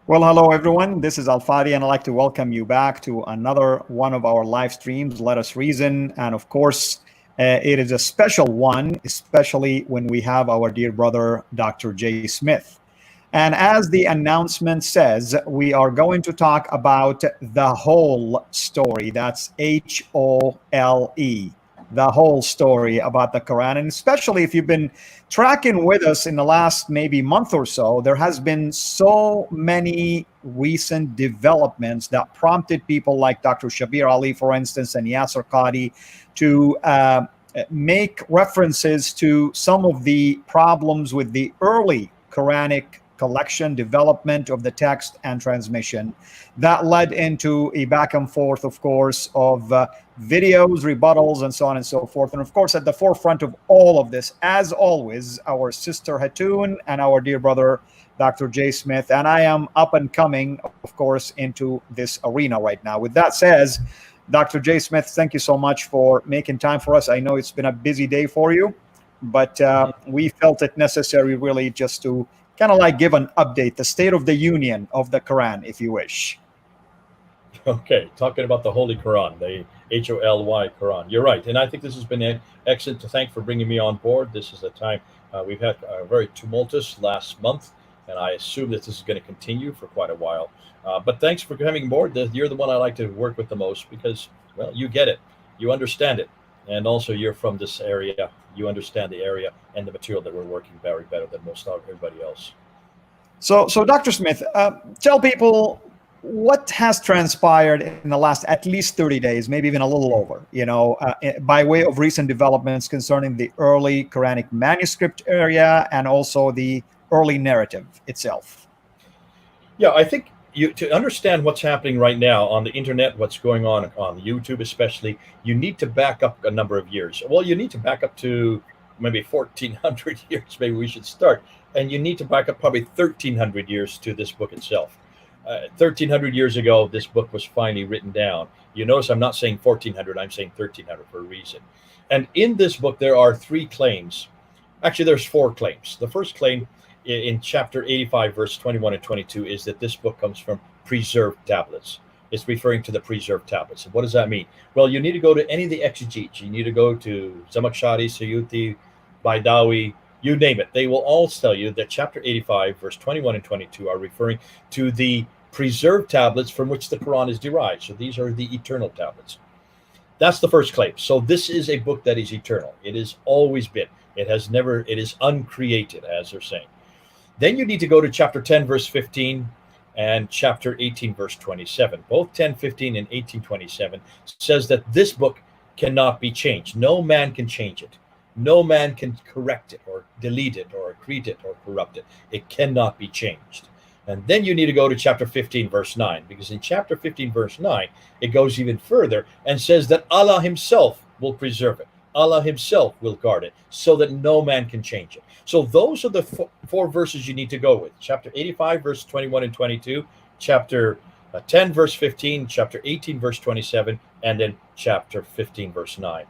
Well, hello everyone. This is Al Fadi, and I'd like to welcome you back to another one of our live streams, Let Us Reason. And of course, it is a special one, especially when we have our dear brother, Dr. J. Smith. And as the announcement says, we are going to talk about the whole story. That's HOLE, the whole story about the Quran. And especially if you've been tracking with us in the last maybe month or so, there has been so many recent developments that prompted people like Dr. Shabir Ali, for instance, and Yasser Qadi to make references to some of the problems with the early Quranic collection, development of the text, and transmission. That led into a back and forth, of course, of videos, rebuttals, and so on and so forth. And of course, at the forefront of all of this, as always, our sister Hatun and our dear brother, Dr. J. Smith. And I am up and coming, of course, into this arena right now. With that said, Dr. J. Smith, thank you so much for making time for us. I know it's been a busy day for you, but we felt it necessary really just to kind of like give an update, the state of the union of the Quran, if you wish. Okay, talking about the Holy Quran, the HOLY Quran. You're right, and I think this has been excellent. To thank for bringing me on board. This is a time we've had a very tumultuous last month, and I assume that this is going to continue for quite a while. But thanks for coming aboard. You're the one I like to work with the most because, well, you get it, you understand it, and also you're from this area. You understand the area and the material that we're working very better than most of everybody else. So Dr. Smith, tell people what has transpired in the last at least 30 days, maybe even a little over, by way of recent developments concerning the early Quranic manuscript area and also the early narrative itself. Yeah, I think to understand what's happening right now on the internet, what's going on YouTube especially, you need to back up a number of years. Well, you need to back up to maybe 1400 years, maybe we should start. And you need to back up probably 1300 years to this book itself. 1300 years ago, this book was finally written down. You notice I'm not saying 1400, I'm saying 1300 for a reason. And in this book, there are three claims. Actually, there's four claims. The first claim in chapter 85, verse 21 and 22 is that this book comes from preserved tablets. It's referring to the preserved tablets. And what does that mean? Well, you need to go to any of the exegetes. You need to go to Zamakhshari, Suyuti, Baidawi, you name it. They will all tell you that chapter 85, verse 21 and 22 are referring to the preserved tablets from which the Quran is derived. So these are the eternal tablets. That's the first claim. So this is a book that is eternal. It has always been. It is uncreated, as they're saying. Then you need to go to chapter 10, verse 15 and chapter 18, verse 27. Both 10, 15 and 18, 27 says that this book cannot be changed. No man can change it. No man can correct it or delete it or accrete it or corrupt it. It cannot be changed. And then you need to go to chapter 15, verse 9, because in chapter 15, verse 9, it goes even further and says that Allah himself will preserve it. Allah himself will guard it so that no man can change it. So those are the four verses you need to go with. Chapter 85, verse 21 and 22, chapter 10, verse 15, chapter 18, verse 27, and then chapter 15, verse 9.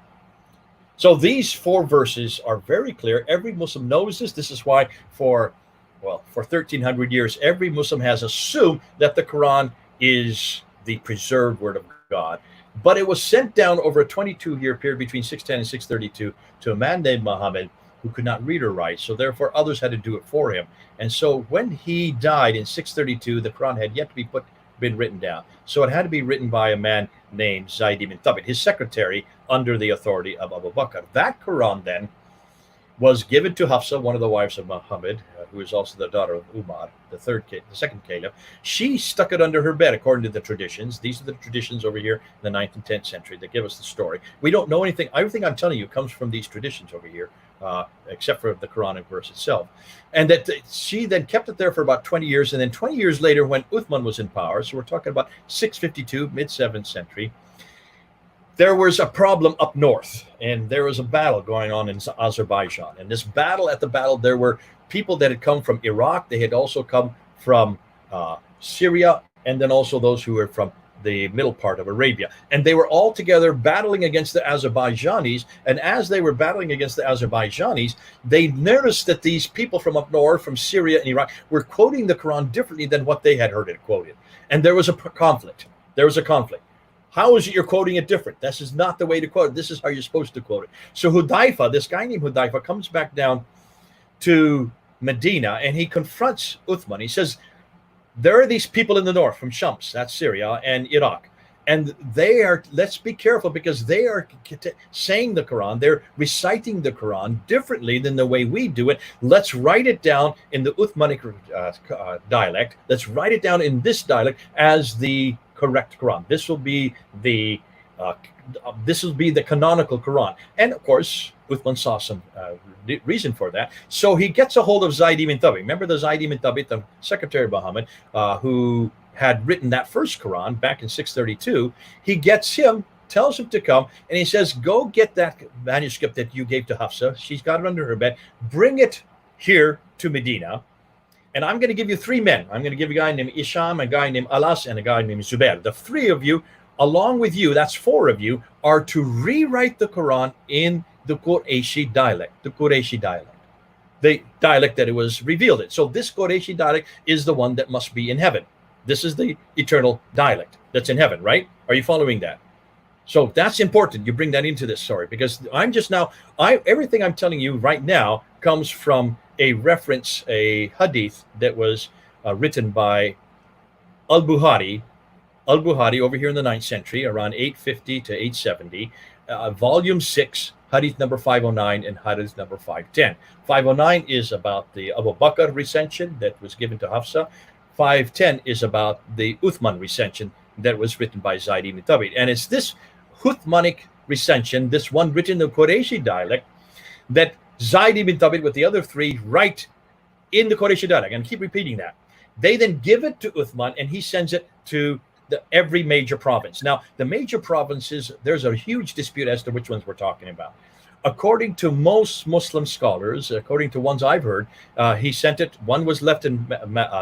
So these four verses are very clear. Every Muslim knows this. This is why for 1,300 years, every Muslim has assumed that the Quran is the preserved word of God. But it was sent down over a 22-year period between 610 and 632 to a man named Muhammad who could not read or write. So therefore, others had to do it for him. And so when he died in 632, the Quran had yet to be been written down. So it had to be written by a man named Zayd ibn Thabit, his secretary, under the authority of Abu Bakr. That Quran then was given to Hafsa, one of the wives of Muhammad, who is also the daughter of Umar, the second caliph. She stuck it under her bed, according to the traditions. These are the traditions over here in the 9th and 10th century that give us the story. We don't know anything. Everything I'm telling you comes from these traditions over here, except for the Quranic verse itself. And that she then kept it there for about 20 years. And then 20 years later, when Uthman was in power, so we're talking about 652, mid-7th century, there was a problem up north, and there was a battle going on in Azerbaijan. And this battle, there were people that had come from Iraq. They had also come from Syria, and then also those who were from the middle part of Arabia. And they were all together battling against the Azerbaijanis. And as they were battling against the Azerbaijanis, they noticed that these people from up north, from Syria and Iraq, were quoting the Quran differently than what they had heard it quoted. And there was a conflict. There was a conflict. How is it you're quoting it different? This is not the way to quote it. This is how you're supposed to quote it. So Hudayfa, this guy named Hudayfa, comes back down to Medina and he confronts Uthman. He says, there are these people in the north from Shams, that's Syria, and Iraq. And they are, let's be careful because they are saying the Quran, they're reciting the Quran differently than the way we do it. Let's write it down in the Uthmanic dialect. Let's write it down in this dialect as the correct Quran. This will be the canonical Quran. And of course, Uthman saw some reason for that. So he gets a hold of Zayd ibn Thabit. Remember the Zayd ibn Thabit, the secretary of Muhammad, who had written that first Quran back in 632. He gets him, tells him to come, and he says, go get that manuscript that you gave to Hafsa. She's got it under her bed. Bring it here to Medina. And I'm going to give you 3 men. I'm going to give a guy named Isham, a guy named Alas, and a guy named Zubair. The 3 of you, along with you, that's 4 of you, are to rewrite the Quran in the Qurayshi dialect, the dialect that it was revealed in. So this Qurayshi dialect is the one that must be in heaven. This is the eternal dialect that's in heaven, right? Are you following that? So that's important. You bring that into this story because everything I'm telling you right now comes from a reference, a hadith that was written by Al-Bukhari over here in the 9th century, around 850 to 870, volume 6, hadith number 509 and hadith number 510. 509 is about the Abu Bakr recension that was given to Hafsa. 510 is about the Uthman recension that was written by Zayd ibn Thabit. And it's this Uthmanic recension, this one written in the Qurayshi dialect, that Zayd ibn Thabit with the other 3 write in the Qurayshi dialect. And keep repeating that. They then give it to Uthman and he sends it to every major province. Now, the major provinces, there's a huge dispute as to which ones we're talking about. According to most Muslim scholars, according to ones I've heard, he sent it. One was left in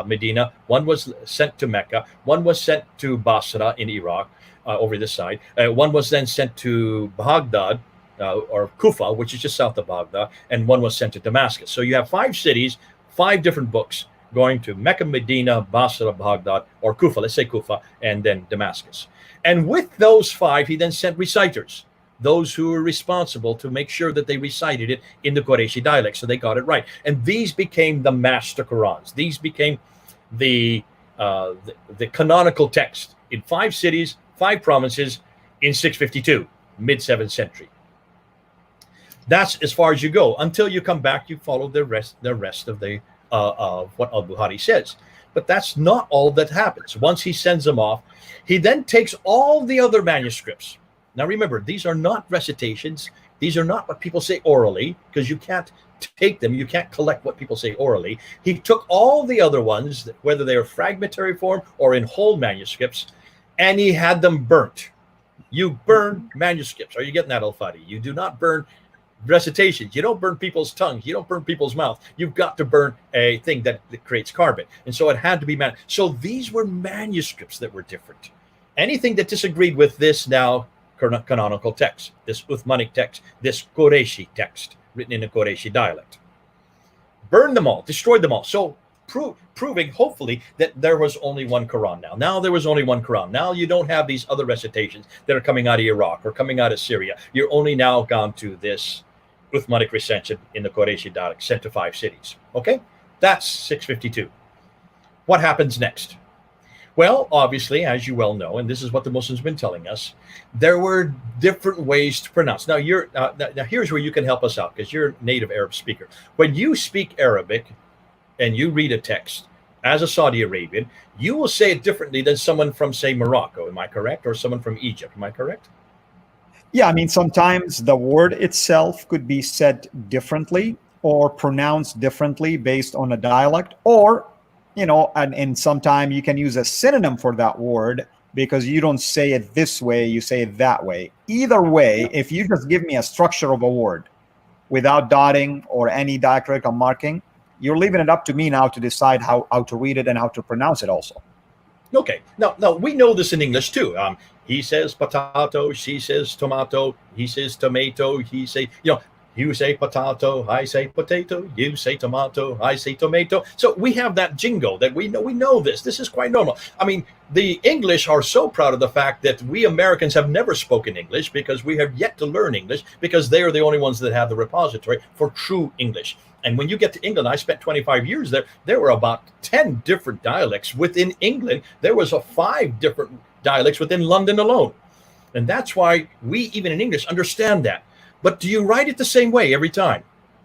Medina, one was sent to Mecca, one was sent to Basra in Iraq, over this side. One was then sent to Baghdad, or Kufa, which is just south of Baghdad, and one was sent to Damascus. So you have 5 cities, 5 different books going to Mecca, Medina, Basra, Baghdad, or Kufa, let's say Kufa, and then Damascus. And with those 5, he then sent reciters, those who were responsible to make sure that they recited it in the Qurayshi dialect, so they got it right. And these became the master Qurans. These became the canonical text in 5 cities, 5 provinces in 652, mid-7th century. That's as far as you go. Until you come back, you follow the rest of the of what Al-Bukhari says. But that's not all that happens. Once he sends them off, he then takes all the other manuscripts. Now remember, these are not recitations. These are not what people say orally, because you can't take them. You can't collect what people say orally. He took all the other ones, whether they were fragmentary form or in whole manuscripts, and he had them burnt. You burn manuscripts. Are you getting that, Al-Fadi? You do not burn recitations. You don't burn people's tongues. You don't burn people's mouth. You've got to burn a thing that creates carbon. And so it had to be So these were manuscripts that were different. Anything that disagreed with this now canonical text, this Uthmanic text, this Qurayshi text written in a Qurayshi dialect, burn them all, destroyed them all. So proving hopefully that there was only one Quran now. Now there was only one Quran. Now you don't have these other recitations that are coming out of Iraq or coming out of Syria. You're only now gone to this Uthmanic recension in the Qurayshi dialect, sent to 5 cities. Okay, that's 652. What happens next? Well, obviously, as you well know, and this is what the Muslims have been telling us, there were different ways to pronounce. Now, now here's where you can help us out, because you're a native Arab speaker. When you speak Arabic and you read a text as a Saudi Arabian, you will say it differently than someone from, say, Morocco. Am I correct? Or someone from Egypt. Am I correct? Yeah, I mean, sometimes the word itself could be said differently or pronounced differently based on a dialect, or, you know, and sometimes you can use a synonym for that word because you don't say it this way, you say it that way. Either way, if you just give me a structure of a word without dotting or any diacritical marking, you're leaving it up to me now to decide how to read it and how to pronounce it also. Okay. Now we know this in English too. He says potato, she says tomato, he says tomato, he say, you say potato, I say potato, you say tomato, I say tomato. So we have that jingle that we know. We know this. This is quite normal. I mean, the English are so proud of the fact that we Americans have never spoken English because we have yet to learn English because they are the only ones that have the repository for true English. And when you get to England, I spent 25 years there. There were about 10 different dialects within England. There was 5 different dialects within London alone. And that's why we, even in English, understand that. But do you write it the same way every time?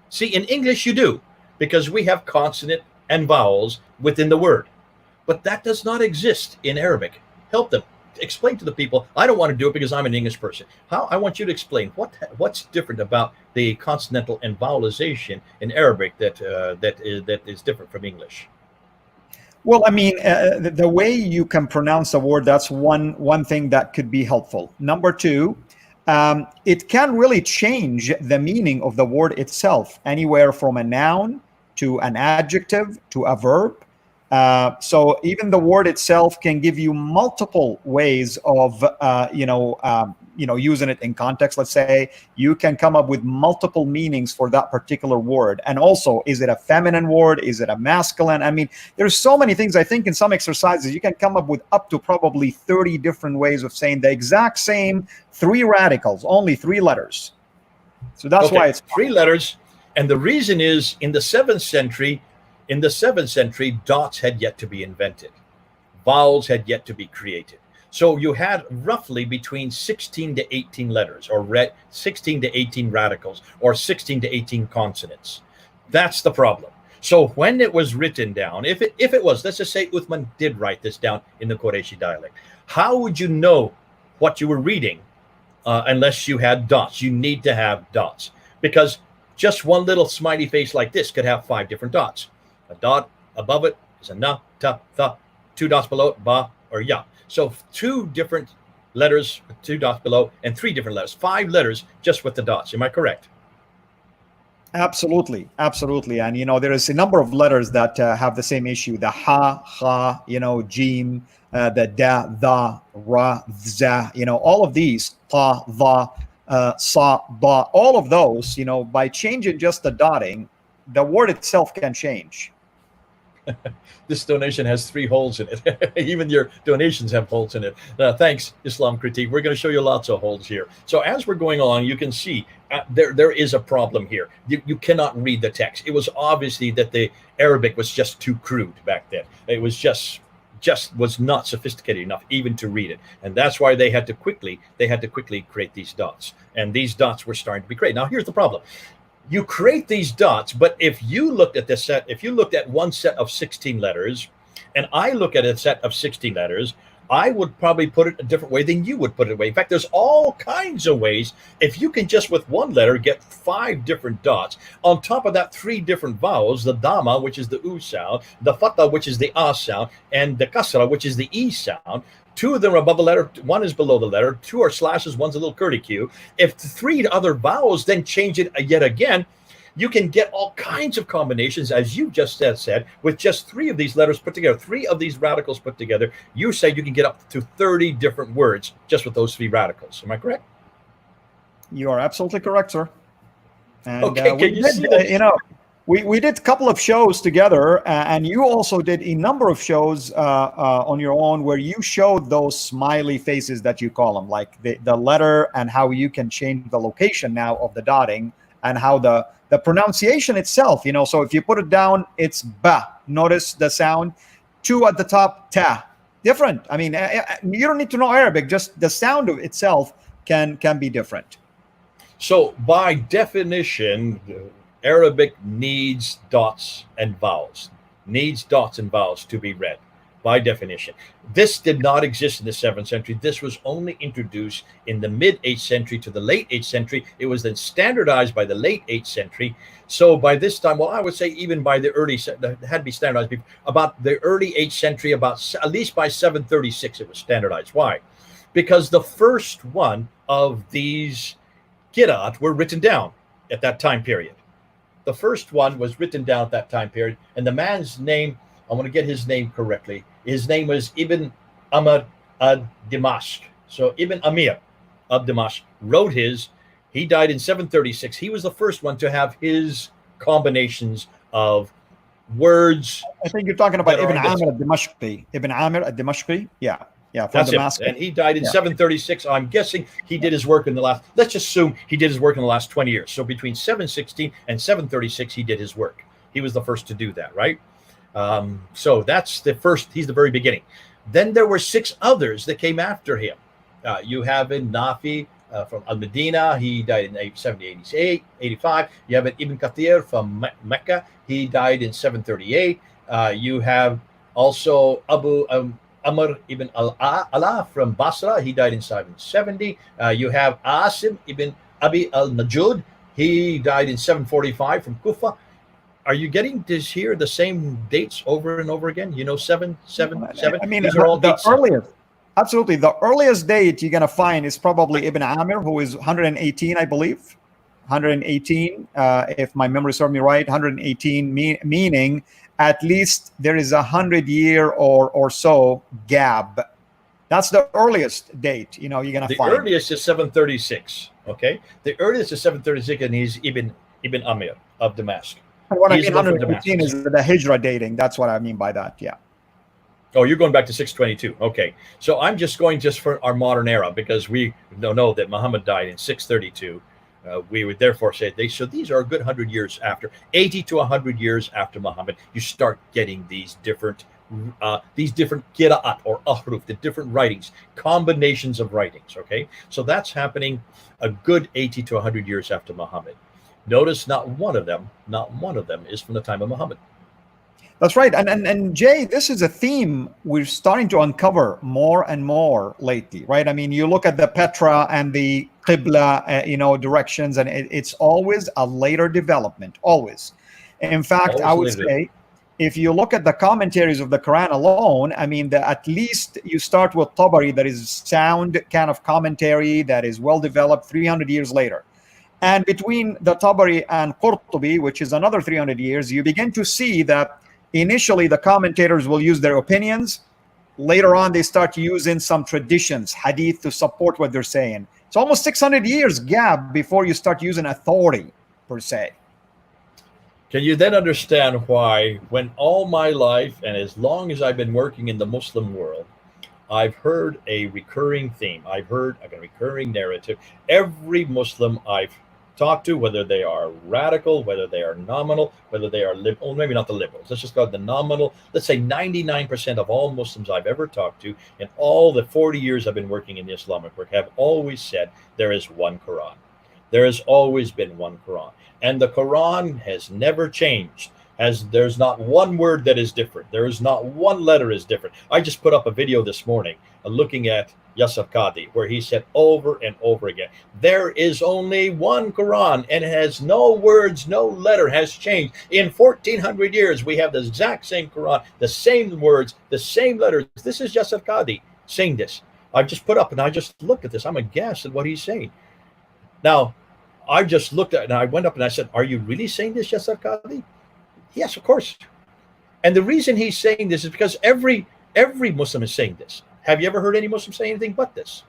See, in English you do, because we have consonant and vowels within the word. But that does not exist in Arabic. Help them. Explain to the people. I don't want to do it because I'm an English person. I want you to explain what's different about the consonantal and vowelization in Arabic that is different from English. Well, I mean, the way you can pronounce a word, that's one thing that could be helpful. Number two, it can really change the meaning of the word itself, anywhere from a noun to an adjective to a verb. So even the word itself can give you multiple ways of, using it in context. Let's say you can come up with multiple meanings for that particular word. And also, is it a feminine word? Is it a masculine? I mean, there's so many things. I think in some exercises, you can come up with up to probably 30 different ways of saying the exact same 3 radicals, only 3 letters. So that's why it's 3 letters. And the reason is in the 7th century, dots had yet to be invented. Vowels had yet to be created. So you had roughly between 16 to 18 letters, or 16 to 18 radicals, or 16 to 18 consonants. That's the problem. So when it was written down, if it was, let's just say Uthman did write this down in the Qureshi dialect, how would you know what you were reading unless you had dots? You need to have dots, because just one little smiley face like this could have 5 different dots. A dot above it is a na, ta, tha. 2 dots below it, ba, or ya. So 2 different letters with 2 dots below, and 3 different letters. 5 letters just with the dots. Am I correct? Absolutely. And, there is a number of letters that have the same issue. The ha, jim, the da, the, ra, za, all of these, ta, the, sa, ba, all of those, by changing just the dotting, the word itself can change. This donation has 3 holes in it. Even your donations have holes in it. Thanks, Islam Critique. We're going to show you lots of holes here. So as we're going along, you can see there is a problem here. You cannot read the text. It was obviously that the Arabic was just too crude back then. It was just was not sophisticated enough even to read it, and that's why they had to quickly create these dots, and these dots were starting to be created. Now here's the problem. You create these dots, but if you looked at one set of 16 letters, and I look at a set of 16 letters, I would probably put it a different way than you would put it away. In fact, there's all kinds of ways. If you can just with one letter get 5 different dots, on top of that 3 different vowels, the dama, which is the u sound, the fatha, which is the a sound, and the kasra, which is the e sound. 2 of them are above the letter, 1 is below the letter, 2 are slashes, 1's a little curlicue. If the 3 other vowels then change it yet again, you can get all kinds of combinations, as you just said, with just 3 of these letters put together, 3 of these radicals put together. You say you can get up to 30 different words just with those 3 radicals. Am I correct? You are absolutely correct, sir. And, okay, we did a couple of shows together, and you also did a number of shows on your own where you showed those smiley faces that you call them, like the letter, and how you can change the location now of the dotting, and how the pronunciation itself, so if you put it down, it's ba. Notice the sound. 2 at the top, ta. Different. I mean, you don't need to know Arabic. Just the sound of itself can be different. So by definition, Arabic needs dots and vowels. Needs dots and vowels to be read, by definition. This did not exist in the 7th century. This was only introduced in the mid-8th century to the late 8th century. It was then standardized by the late 8th century. So by this time, well, I would say even by the early, it had to be standardized about the early 8th century, at least by 736, it was standardized. Why? Because the first one of these Qira'at were written down at that time period. The first one was written down at that time period, and the man's name, I want to get his name correctly. His name was Ibn Amr ad-Dimashq. So Ibn Amir of Dimashq wrote his. He died in 736. He was the first one to have his combinations of words I think you're talking about that are Ibn on this. Amir al-Dimashqi. Ibn Amir al-Dimashqi. Yeah. Yeah. From That's him. Damascus. And he died in Yeah. 736. I'm guessing he did his work in the last, let's assume he did his work in the last 20 years. So between 716 and 736, he did his work. He was the first to do that, right? So that's the first, he's the very beginning. Then there were 6 others that came after him. You have in Nafi from Al Medina, he died in 788, 85. You have Ibn Kathir from Mecca, he died in 738. You have also Abu Amr ibn al-Ala from Basra, he died in 770. You have Asim ibn Abi al-Najud, he died in 745 from Kufa. Are you getting this here, the same dates over and over again? You know, 777. I mean, these are all the dates. earliest, absolutely, the earliest date you're going to find is probably Ibn Amir, who is 118, I believe. 118, if my memory serves me right, 118, meaning at least there is 100-year or so gap. That's the earliest date, you're going to find. The earliest is 736, okay? The earliest is 736, and he's Ibn Amir of Damascus. And what He's I mean, the one from 118 is Damascus. the Hijra dating. That's what I mean by that, yeah. Oh, you're going back to 622. Okay. So I'm just going just for our modern era because we know that Muhammad died in 632. We would therefore say so these are a good 100 years after, 80 to 100 years after Muhammad, you start getting these different qira'at or ahruf, the different writings, combinations of writings, okay? So that's happening a good 80 to 100 years after Muhammad. Notice not one of them is from the time of Muhammad. That's right. And Jay, this is a theme we're starting to uncover more and more lately, right? I mean, you look at the Petra and the Qibla, directions, and it's always a later development, always. In fact, I would say, if you look at the commentaries of the Quran alone, I mean, at least you start with Tabari, that is sound kind of commentary that is well developed 300 years later. And between the Tabari and Qurtubi, which is another 300 years, you begin to see that initially the commentators will use their opinions. Later on, they start using some traditions, hadith, to support what they're saying. It's almost 600 years gap before you start using authority, per se. Can you then understand why, when all my life and as long as I've been working in the Muslim world, I've heard a recurring theme. I've heard a recurring narrative. Every Muslim I've talked to, whether they are radical, whether they are nominal, whether they are liberal, maybe not the liberals, let's just go the nominal. Let's say 99% of all Muslims I've ever talked to in all the 40 years I've been working in the Islamic work have always said there is one Quran. There has always been one Quran. And the Quran has never changed. There's not one word that is different. There is not one letter is different. I just put up a video this morning looking at Yasir Qadhi, where he said over and over again, there is only one Quran and it has no words, no letter has changed. In 1400 years, we have the exact same Quran, the same words, the same letters. This is Yasir Qadhi saying this. I just put up and I just looked at this. I'm aghast at what he's saying. Now, I just looked at it and I went up and I said, are you really saying this, Yasir Qadhi? Yes, of course. And the reason he's saying this is because every Muslim is saying this. Have you ever heard any Muslim say anything but this?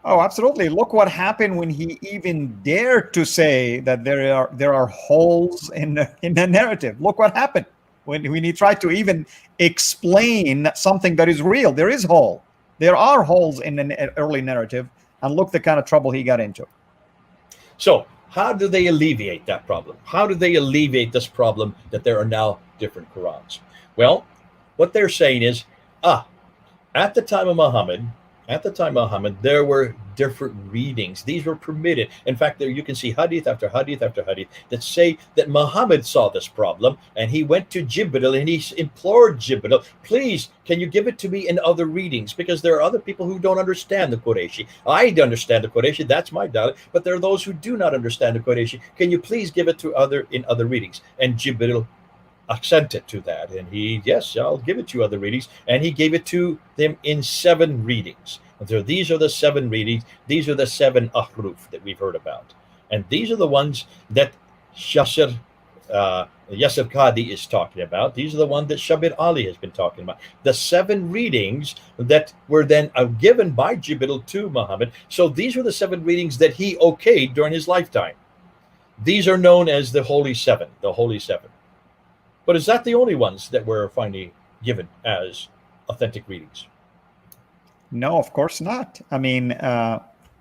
Oh, absolutely. Look what happened when he even dared to say that there are holes in the narrative. Look what happened when he tried to even explain something that is real. There is hole. There are holes in the early narrative, and look the kind of trouble he got into. So how do they alleviate that problem? How do they alleviate this problem that there are now different Qurans? Well, what they're saying is, at the time of Muhammad, there were different readings. These were permitted. In fact, there you can see hadith after hadith after hadith that say that Muhammad saw this problem and he went to Jibril and he implored Jibril, please, can you give it to me in other readings? Because there are other people who don't understand the Qurayshi. I understand the Qurayshi, that's my doubt, but there are those who do not understand the Qurayshi. Can you please give it to in other readings? And Jibril assented to that, and yes, I'll give it to other readings, and he gave it to them in 7 readings. And so these are the 7 readings. These are the 7 ahruf that we've heard about, and these are the ones that Yasir Yusuf Qadi is talking about. These are the ones that Shabir Ali has been talking about. The 7 readings that were then given by Jibril to Muhammad. So these were the 7 readings that he okayed during his lifetime. These are known as the Holy Seven, the Holy Seven. But is that the only ones that were finally given as authentic readings? No, of course not. I mean,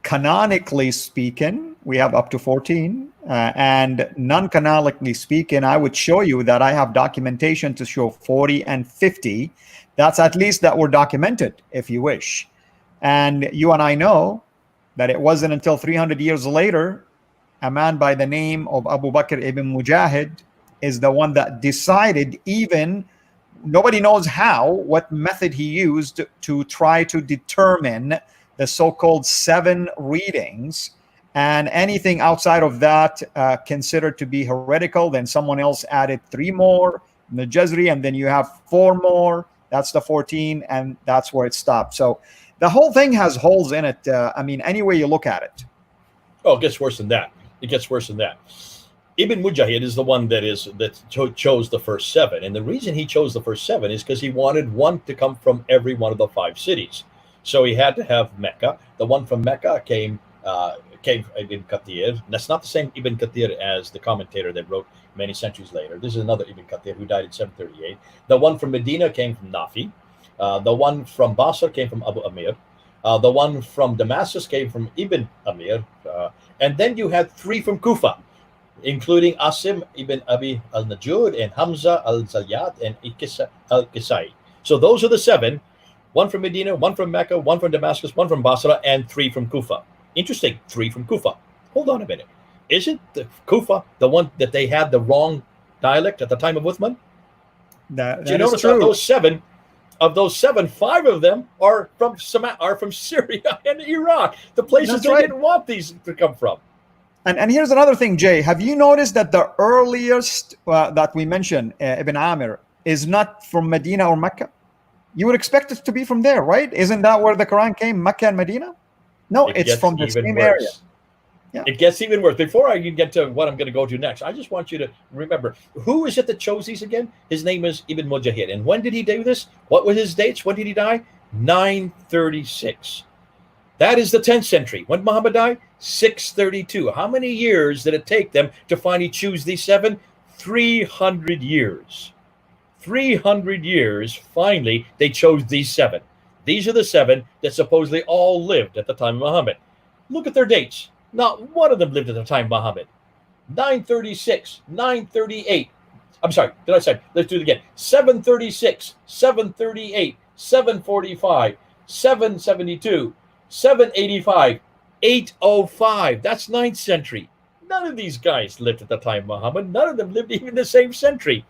canonically speaking, we have up to 14. And non-canonically speaking, I would show you that I have documentation to show 40 and 50. That's at least that were documented, if you wish. And you and I know that it wasn't until 300 years later, a man by the name of Abu Bakr ibn Mujahid is the one that decided, even nobody knows how, what method he used to try to determine the so-called 7 readings, and anything outside of that considered to be heretical. Then someone else added 3 more in the Jazri, and then you have 4 more. That's the 14, and that's where it stopped. So the whole thing has holes in it. I mean, any way you look at it. Oh, it gets worse than that. It gets worse than that. Ibn Mujahid is the one that chose the first 7, and the reason he chose the first 7 is because he wanted one to come from every one of the 5 cities. So he had to have Mecca. The one from Mecca came Ibn Kathir. That's not the same Ibn Kathir as the commentator that wrote many centuries later. This is another Ibn Kathir who died in 738. The one from Medina came from Nafi. The one from Basra came from Abu Amir. The one from Damascus came from Ibn Amir. And then you had 3 from Kufa, including Asim ibn Abi al-Najud and Hamza al-Zayyat and Ikisa al-Kisai. So those are the 7. 1 from Medina, 1 from Mecca, 1 from Damascus, 1 from Basra, and 3 from Kufa. Interesting, 3 from Kufa. Hold on a minute. Isn't the Kufa the one that they had the wrong dialect at the time of Uthman? That you notice true. of those 7, 5 of them are from Syria and Iraq, the places they didn't want these to come from. And here's another thing, Jay. Have you noticed that the earliest that we mentioned, Ibn Amir, is not from Medina or Mecca? You would expect it to be from there, right? Isn't that where the Quran came, Mecca and Medina? No, it's from the same area. Yeah. It gets even worse. Before I get to what I'm going to go to next, I just want you to remember, who is it that chose these again? His name is Ibn Mujahid. And when did he do this? What were his dates? When did he die? 936. That is the 10th century. When did Muhammad die? 632. How many years did it take them to finally choose these 7? 300 years. 300 years, finally, they chose these 7. These are the 7 that supposedly all lived at the time of Muhammad. Look at their dates. Not one of them lived at the time of Muhammad. 936, 938. I'm sorry, did I say? Let's do it again. 736, 738, 745, 772, 785, 805. That's 9th century. None of these guys lived at the time of Muhammad. None of them lived even the same century.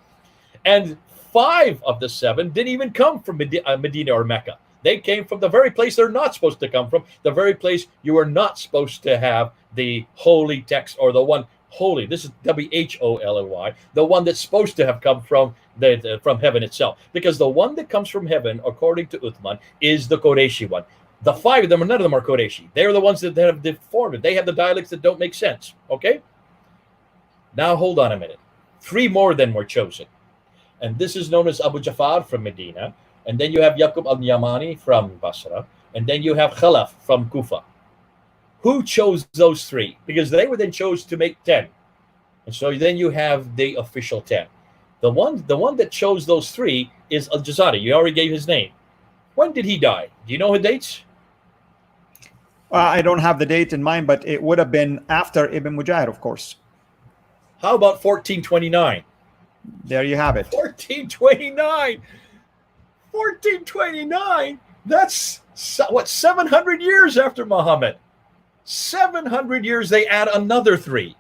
And 5 of the 7 didn't even come from Medina or Mecca. They came from the very place they're not supposed to come from, the very place you are not supposed to have the holy text, or the one holy. This is Wholly, the one that's supposed to have come from from heaven itself. Because the one that comes from heaven, according to Uthman, is the Qureshi one. The 5 of them, none of them are Qureshi. They're the ones that have deformed it. They have the dialects that don't make sense. Okay? Now hold on a minute. 3 more then were chosen. And this is known as Abu Jafar from Medina. And then you have Yaqub al-Yamani from Basra. And then you have Khalaf from Kufa. Who chose those 3? Because they were then chose to make 10. And so then you have the official 10. The one that chose those 3 is Al-Jazari. You already gave his name. When did he die? Do you know his dates? I don't have the date in mind, but it would have been after Ibn Mujahid, of course. How about 1429? There you have it. 1429. 1429. That's what, 700 years after Muhammad. 700 years, they add another 3.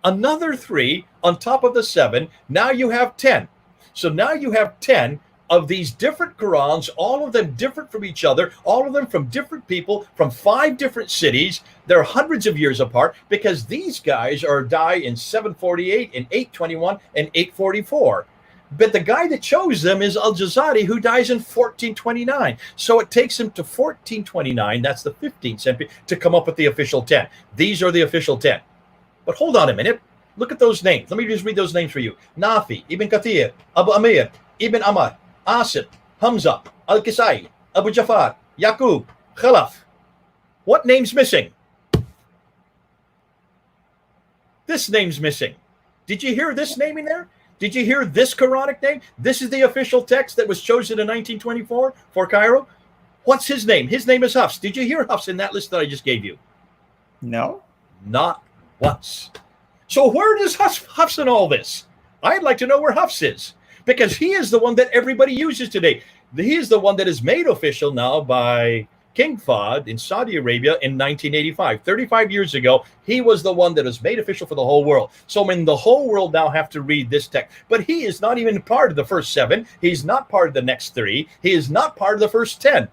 Another 3 on top of the 7. Now you have 10. So now you have 10 of these different Qurans, all of them different from each other, all of them from different people, from 5 different cities. They're hundreds of years apart because these guys die in 748, and 821, and 844. But the guy that chose them is Al-Jazari, who dies in 1429. So it takes him to 1429, that's the 15th century, to come up with the official 10. These are the official 10. But hold on a minute. Look at those names. Let me just read those names for you. Nafi, Ibn Kathir, Abu Amir, Ibn Amar, Asim, Hamza, Al-Kisai, Abu Jafar, Yaqub, Khalaf. What name's missing? This name's missing. Did you hear this name in there? Did you hear this Quranic name? This is the official text that was chosen in 1924 for Cairo. What's his name? His name is Hafs. Did you hear Hafs in that list that I just gave you? No. Not once. So where does Hafs in all this? I'd like to know where Hafs is, because he is the one that everybody uses today. He is the one that is made official now by King Fahd in Saudi Arabia in 1985. 35 years ago, he was the one that was made official for the whole world. So I mean, the whole world now have to read this text. But he is not even part of the first 7. He's not part of the next 3. He is not part of the first 10.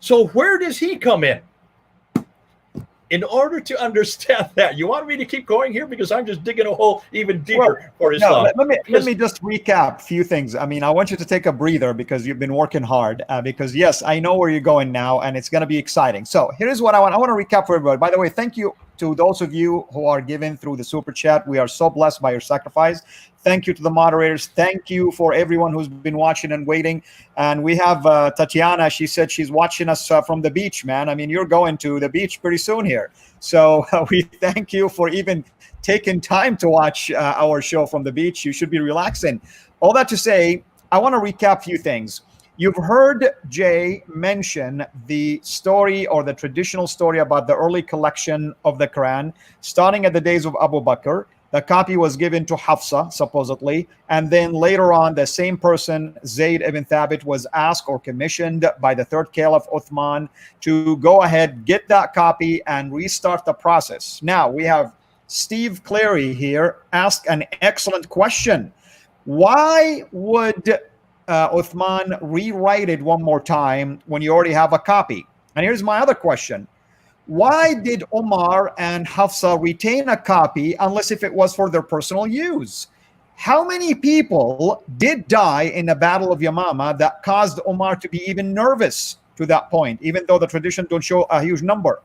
So where does he come in? In order to understand that, you want me to keep going here, because I'm just digging a hole even deeper for Islam. No, let me just recap a few things. I mean, I want you to take a breather because you've been working hard. Because yes, I know where you're going now, and it's going to be exciting. So here's what I want. I want to recap for everybody. By the way, thank you to those of you who are giving through the super chat. We are so blessed by your sacrifice. Thank you to the moderators. Thank you for everyone who's been watching and waiting. And we have Tatiana. She said she's watching us from the beach, man. I mean, you're going to the beach pretty soon here. So we thank you for even taking time to watch our show from the beach. You should be relaxing. All that to say, I want to recap a few things. You've heard Jay mention the story, or the traditional story, about the early collection of the Quran, starting at the days of Abu Bakr. The copy was given to Hafsa, supposedly. And then later on, the same person, Zayd ibn Thabit, was asked or commissioned by the third caliph, Uthman, to go ahead, get that copy, and restart the process. Now, we have Steve Clary here ask an excellent question. Why would Uthman rewrite it one more time when you already have a copy? And here's my other question. Why did Omar and Hafsa retain a copy unless if it was for their personal use? How many people did die in the Battle of Yamama that caused Omar to be even nervous to that point, even though the tradition don't show a huge number?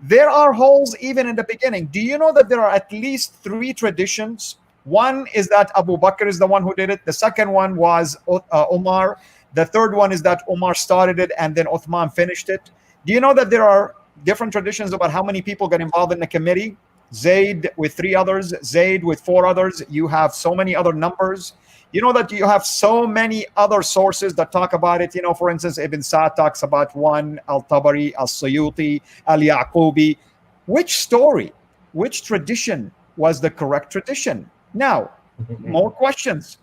There are holes even in the beginning. Do you know that there are at least 3 traditions? One is that Abu Bakr is the one who did it. The second one was Omar. The third one is that Omar started it and then Uthman finished it. Do you know that there are different traditions about how many people got involved in the committee? Zayd with 3 others, Zayd with 4 others. You have so many other numbers. You know that you have so many other sources that talk about it. You know, for instance, Ibn Sa'd talks about 1, Al-Tabari, Al-Suyuti, Al-Yaqubi. Which story, which tradition was the correct tradition? Now, more questions.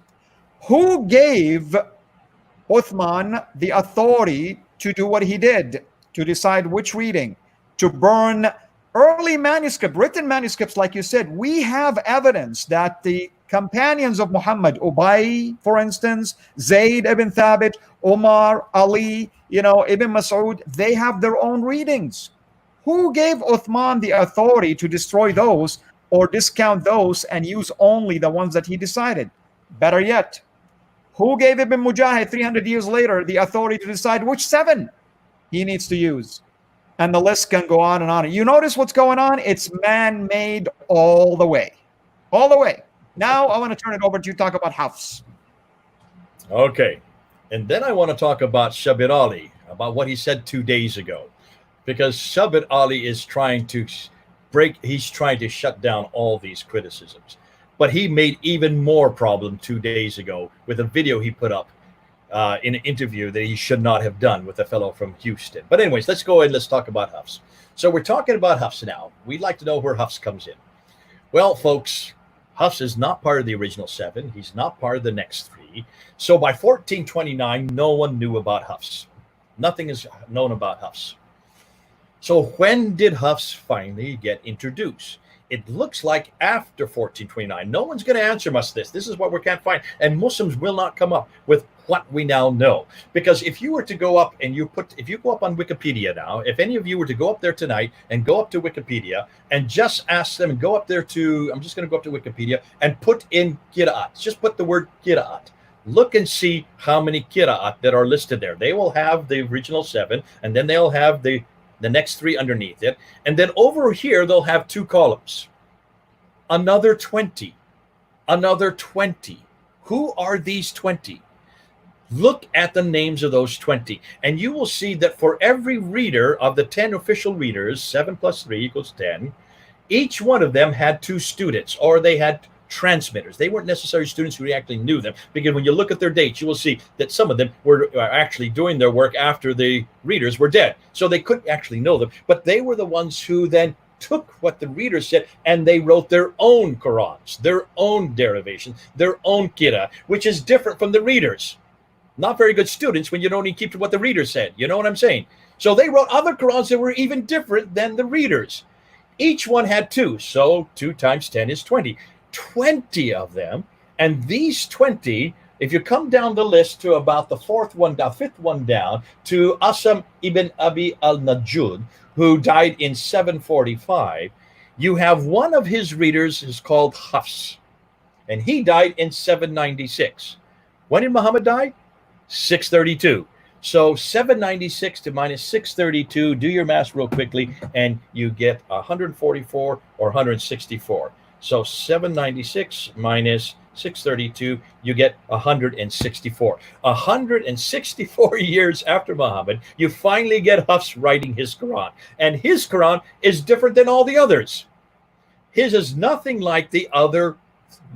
Who gave Uthman the authority to do what he did, to decide which reading, to burn early manuscript, written manuscripts? Like you said, we have evidence that the companions of Muhammad, Ubay, for instance, Zayd ibn Thabit, Omar, Ali, Ibn Mas'ud, they have their own readings. Who gave Uthman the authority to destroy those or discount those and use only the ones that he decided? Better yet, who gave Ibn Mujahid 300 years later the authority to decide which 7 he needs to use? And the list can go on and on. You notice what's going on? It's man-made all the way. All the way. Now I want to turn it over to you to talk about Hafs. Okay. And then I want to talk about Shabir Ali, about what he said 2 days ago. Because Shabir Ali is trying to he's trying to shut down all these criticisms. But he made even more problem 2 days ago with a video he put up in an interview that he should not have done with a fellow from Houston. But anyways, let's go ahead and let's talk about Hafs. So we're talking about Hafs now. We'd like to know where Hafs comes in. Well, folks, Hafs is not part of the original 7. He's not part of the next 3. So by 1429, no one knew about Hafs. Nothing is known about Hafs. So when did Hafs finally get introduced? It looks like after 1429. No one's going to answer us this. This is what we can't find. And Muslims will not come up with what we now know. Because if you were to go up and if you go up on Wikipedia now, if any of you were to go up there tonight and go up to Wikipedia and just ask them and go up there to, I'm just going to go up to Wikipedia and put in Qira'at. Just put the word Qira'at. Look and see how many Qira'at that are listed there. They will have the original 7, and then they'll have the next 3 underneath it. And then over here, they'll have 2 columns. Another 20. Another 20. Who are these 20? Look at the names of those 20, and you will see that for every reader of the 10 official readers, 7 plus 3 equals 10, each one of them had 2 students, or they had transmitters. They weren't necessarily students who actually knew them, because when you look at their dates, you will see that some of them were actually doing their work after the readers were dead. So they couldn't actually know them, but they were the ones who then took what the readers said and they wrote their own Qurans, their own derivations, their own Qira, which is different from the readers. Not very good students when you don't even keep to what the reader said. You know what I'm saying? So they wrote other Qurans that were even different than the readers. Each one had 2. So 2 times 10 is 20. 20 of them. And these 20, if you come down the list to about the fifth one down, to Asam ibn Abi al-Najud, who died in 745, you have one of his readers is called Hafs. And he died in 796. When did Muhammad die? 632. So 796 to minus 632, do your math real quickly, and you get 144 or 164. So 796 minus 632, you get 164. 164 years after Muhammad, you finally get Hafs writing his Quran. And his Quran is different than all the others. His is nothing like the other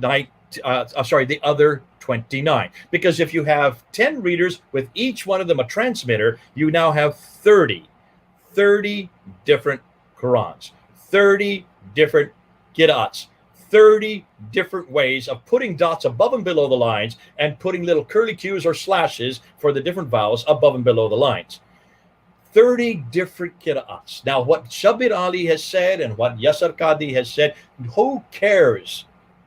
the other 29, because if you have 10 readers with each one of them a transmitter, you now have 30 different Qurans, 30 different qira'ats, 30 different ways of putting dots above and below the lines and putting little curly cues or slashes for the different vowels above and below the lines. 30 different qira'ats. Now, what Shabir Ali has said and what Yasir Qadi has said, who cares?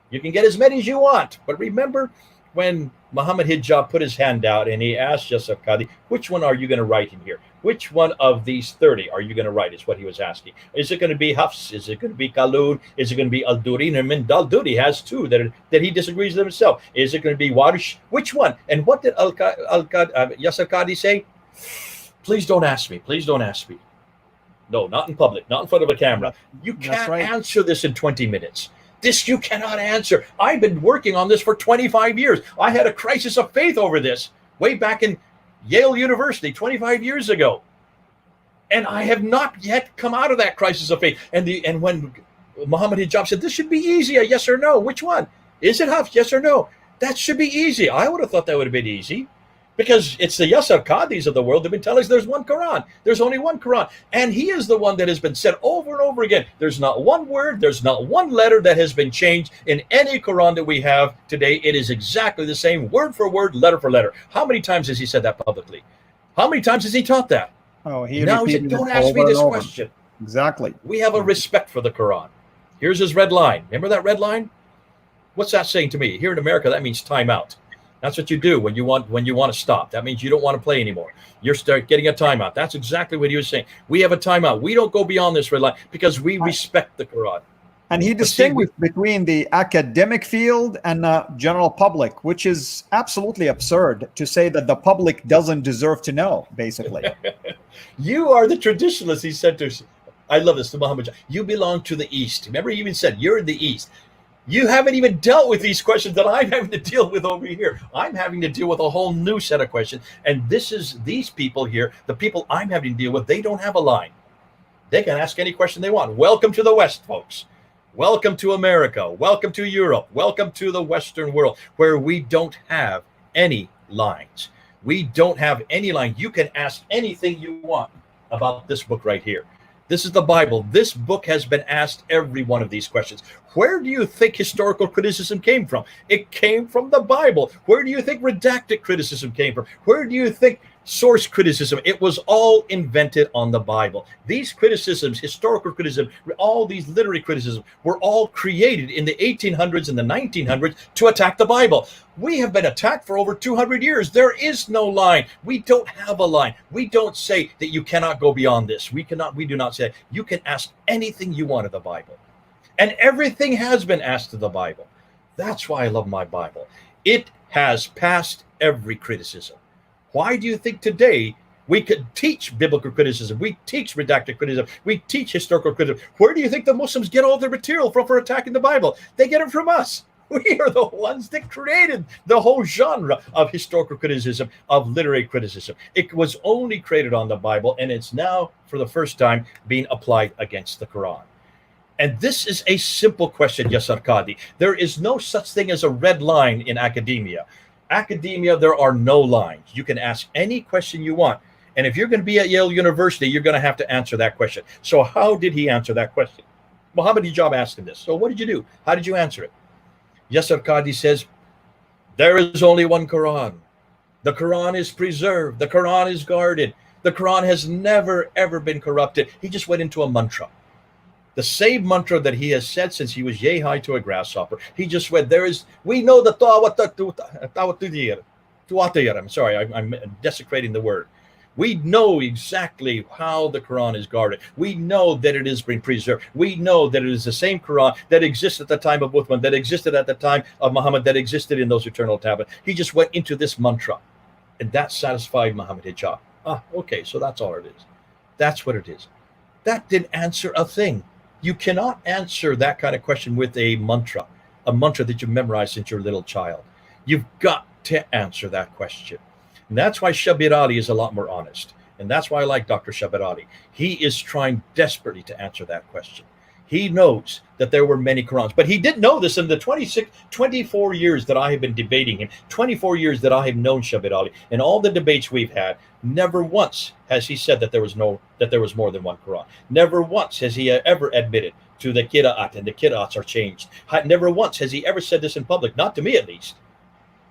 You can get as many as you want, but remember when Muhammad Hijab put his hand out and he asked Yasir Qadi, which one are you going to write in here? Which one of these 30 are you going to write, is what he was asking. Is it going to be Hafs? Is it going to be Qalun? Is it going to be Al-Duri? I mean, Al-Duri has 2 that he disagrees with himself. Is it going to be Warish? Which one? And what did Yasir Qadi say? Please don't ask me. Please don't ask me. No, not in public, not in front of a camera. You can't answer this in 20 minutes. This you cannot answer. I've been working on this for 25 years. I had a crisis of faith over this way back in Yale University 25 years ago. And I have not yet come out of that crisis of faith. And when Muhammad Hijab said, this should be easy, a yes or no, which one? Is it Hafs, yes or no? That should be easy. I would have thought that would have been easy, because it's the Yasir Qadis of the world that have been telling us there's one Quran. There's only one Quran. And he is the one that has been said over and over again. There's not one word, there's not one letter that has been changed in any Quran that we have today. It is exactly the same, word for word, letter for letter. How many times has he said that publicly? How many times has he taught that? Oh, he now he said, don't ask me this question. Exactly. We have a respect for the Quran. Here's his red line. Remember that red line? What's that saying to me? Here in America, that means time out. That's what you do when you want to stop. That means you don't want to play anymore. You're start getting a timeout. That's exactly what he was saying. We have a timeout. We don't go beyond this red line because we respect the Quran. And he distinguished between the academic field and the general public, which is absolutely absurd to say that the public doesn't deserve to know, basically. You are the traditionalist, he said to, I love this, to Muhammad. You belong to the East. Remember, he even said, you're in the East. You haven't even dealt with these questions that I'm having to deal with over here. I'm having to deal with a whole new set of questions. And these people here, the people I'm having to deal with, they don't have a line. They can ask any question they want. Welcome to the West, folks. Welcome to America. Welcome to Europe. Welcome to the Western world, where we don't have any lines. We don't have any line. You can ask anything you want about this book right here. This is the Bible. This book has been asked every one of these questions. Where do you think historical criticism came from? It came from the Bible. Where do you think redacted criticism came from? Where do you think source criticism? It was all invented on the Bible. These criticisms, historical criticism, all these literary criticisms were all created in the 1800s and the 1900s to attack the Bible. We have been attacked for over 200 years. There is no line. We don't have a line. We don't say that you cannot go beyond this. We do not say you can ask anything you want of the Bible. And everything has been asked of the Bible. That's why I love my Bible. It has passed every criticism. Why do you think today We could teach biblical criticism. We teach redacted criticism. We teach historical criticism. Where do you think the Muslims get all their material from for attacking the Bible? They get it from us. We are the ones that created the whole genre of historical criticism, of literary criticism. It was only created on the Bible, and it's now, for the first time, being applied against the Quran. And this is a simple question, Yasser Qadi. There is no such thing as a red line in academia. Academia, there are no lines. You can ask any question you want. And if you're going to be at Yale University, you're going to have to answer that question. So how did he answer that question? Muhammad Hijab asked him this. So what did you do? How did you answer it? Yasser Qadi says, there is only one Quran. The Quran is preserved. The Quran is guarded. The Quran has never, ever been corrupted. He just went into a mantra. The same mantra that he has said since he was yay high to a grasshopper. He just went, we know the I'm sorry, I'm desecrating the word. We know exactly how the Quran is guarded. We know that it is being preserved. We know that it is the same Quran that existed at the time of Uthman, that existed at the time of Muhammad, that existed in those eternal tablets. He just went into this mantra, and that satisfied Muhammad Hijab. Okay, so that's all it is. That's what it is. That didn't answer a thing. You cannot answer that kind of question with a mantra that you memorized since you're a little child. You've got to answer that question. And that's why Shabir Ali is a lot more honest. And that's why I like Dr. Shabir Ali. He is trying desperately to answer that question. He knows that there were many Qurans, but he didn't know this in the 24 years that I have been debating him, 24 years that I have known Shabir Ali, and all the debates we've had. Never once has he said that there was more than one Quran. Never once has he ever admitted to the Qira'at and the Qira'ats are changed. Never once has he ever said this in public, not to me at least.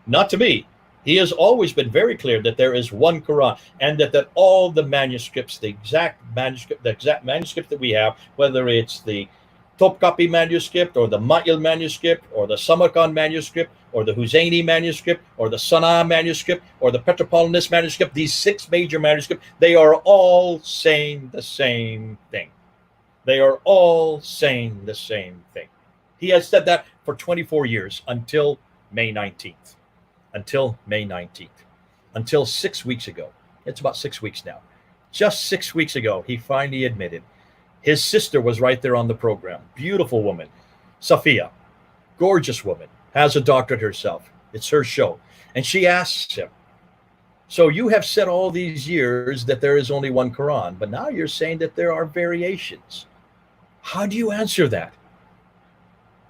Not to me. He has always been very clear that there is one Quran, and that all the manuscripts, the exact manuscript that we have, whether it's the Topkapi manuscript or the Ma'il manuscript or the Samarkand manuscript or the Husseini manuscript or the Sana'a manuscript or the Petropolitan manuscript, these 6 major manuscripts, they are all saying the same thing. They are all saying the same thing. He has said that for 24 years until May 19th. Until May 19th. Until 6 weeks ago. It's about 6 weeks now. Just 6 weeks ago, he finally admitted. His sister was right there on the program. Beautiful woman. Safiya. Gorgeous woman. Has a doctorate herself. It's her show. And she asks him, so you have said all these years that there is only one Quran, but now you're saying that there are variations. How do you answer that?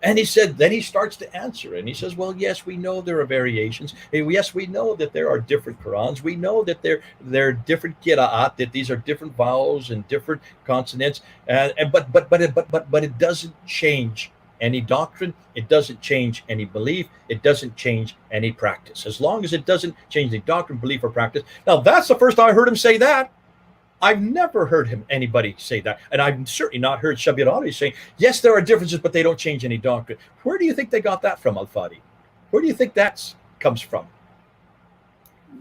And he said, then he starts to answer, and he says, well, yes, we know there are variations. Yes, we know that there are different Qurans. We know that there are different qira'at, that these are different vowels and different consonants. But it doesn't change any doctrine. It doesn't change any belief. It doesn't change any practice. As long as it doesn't change the doctrine, belief, or practice. Now, that's the first time I heard him say that. I've never heard anybody say that. And I've certainly not heard Shabir Ali saying, yes, there are differences, but they don't change any doctrine. Where do you think they got that from, Al-Fadi? Where do you think that comes from?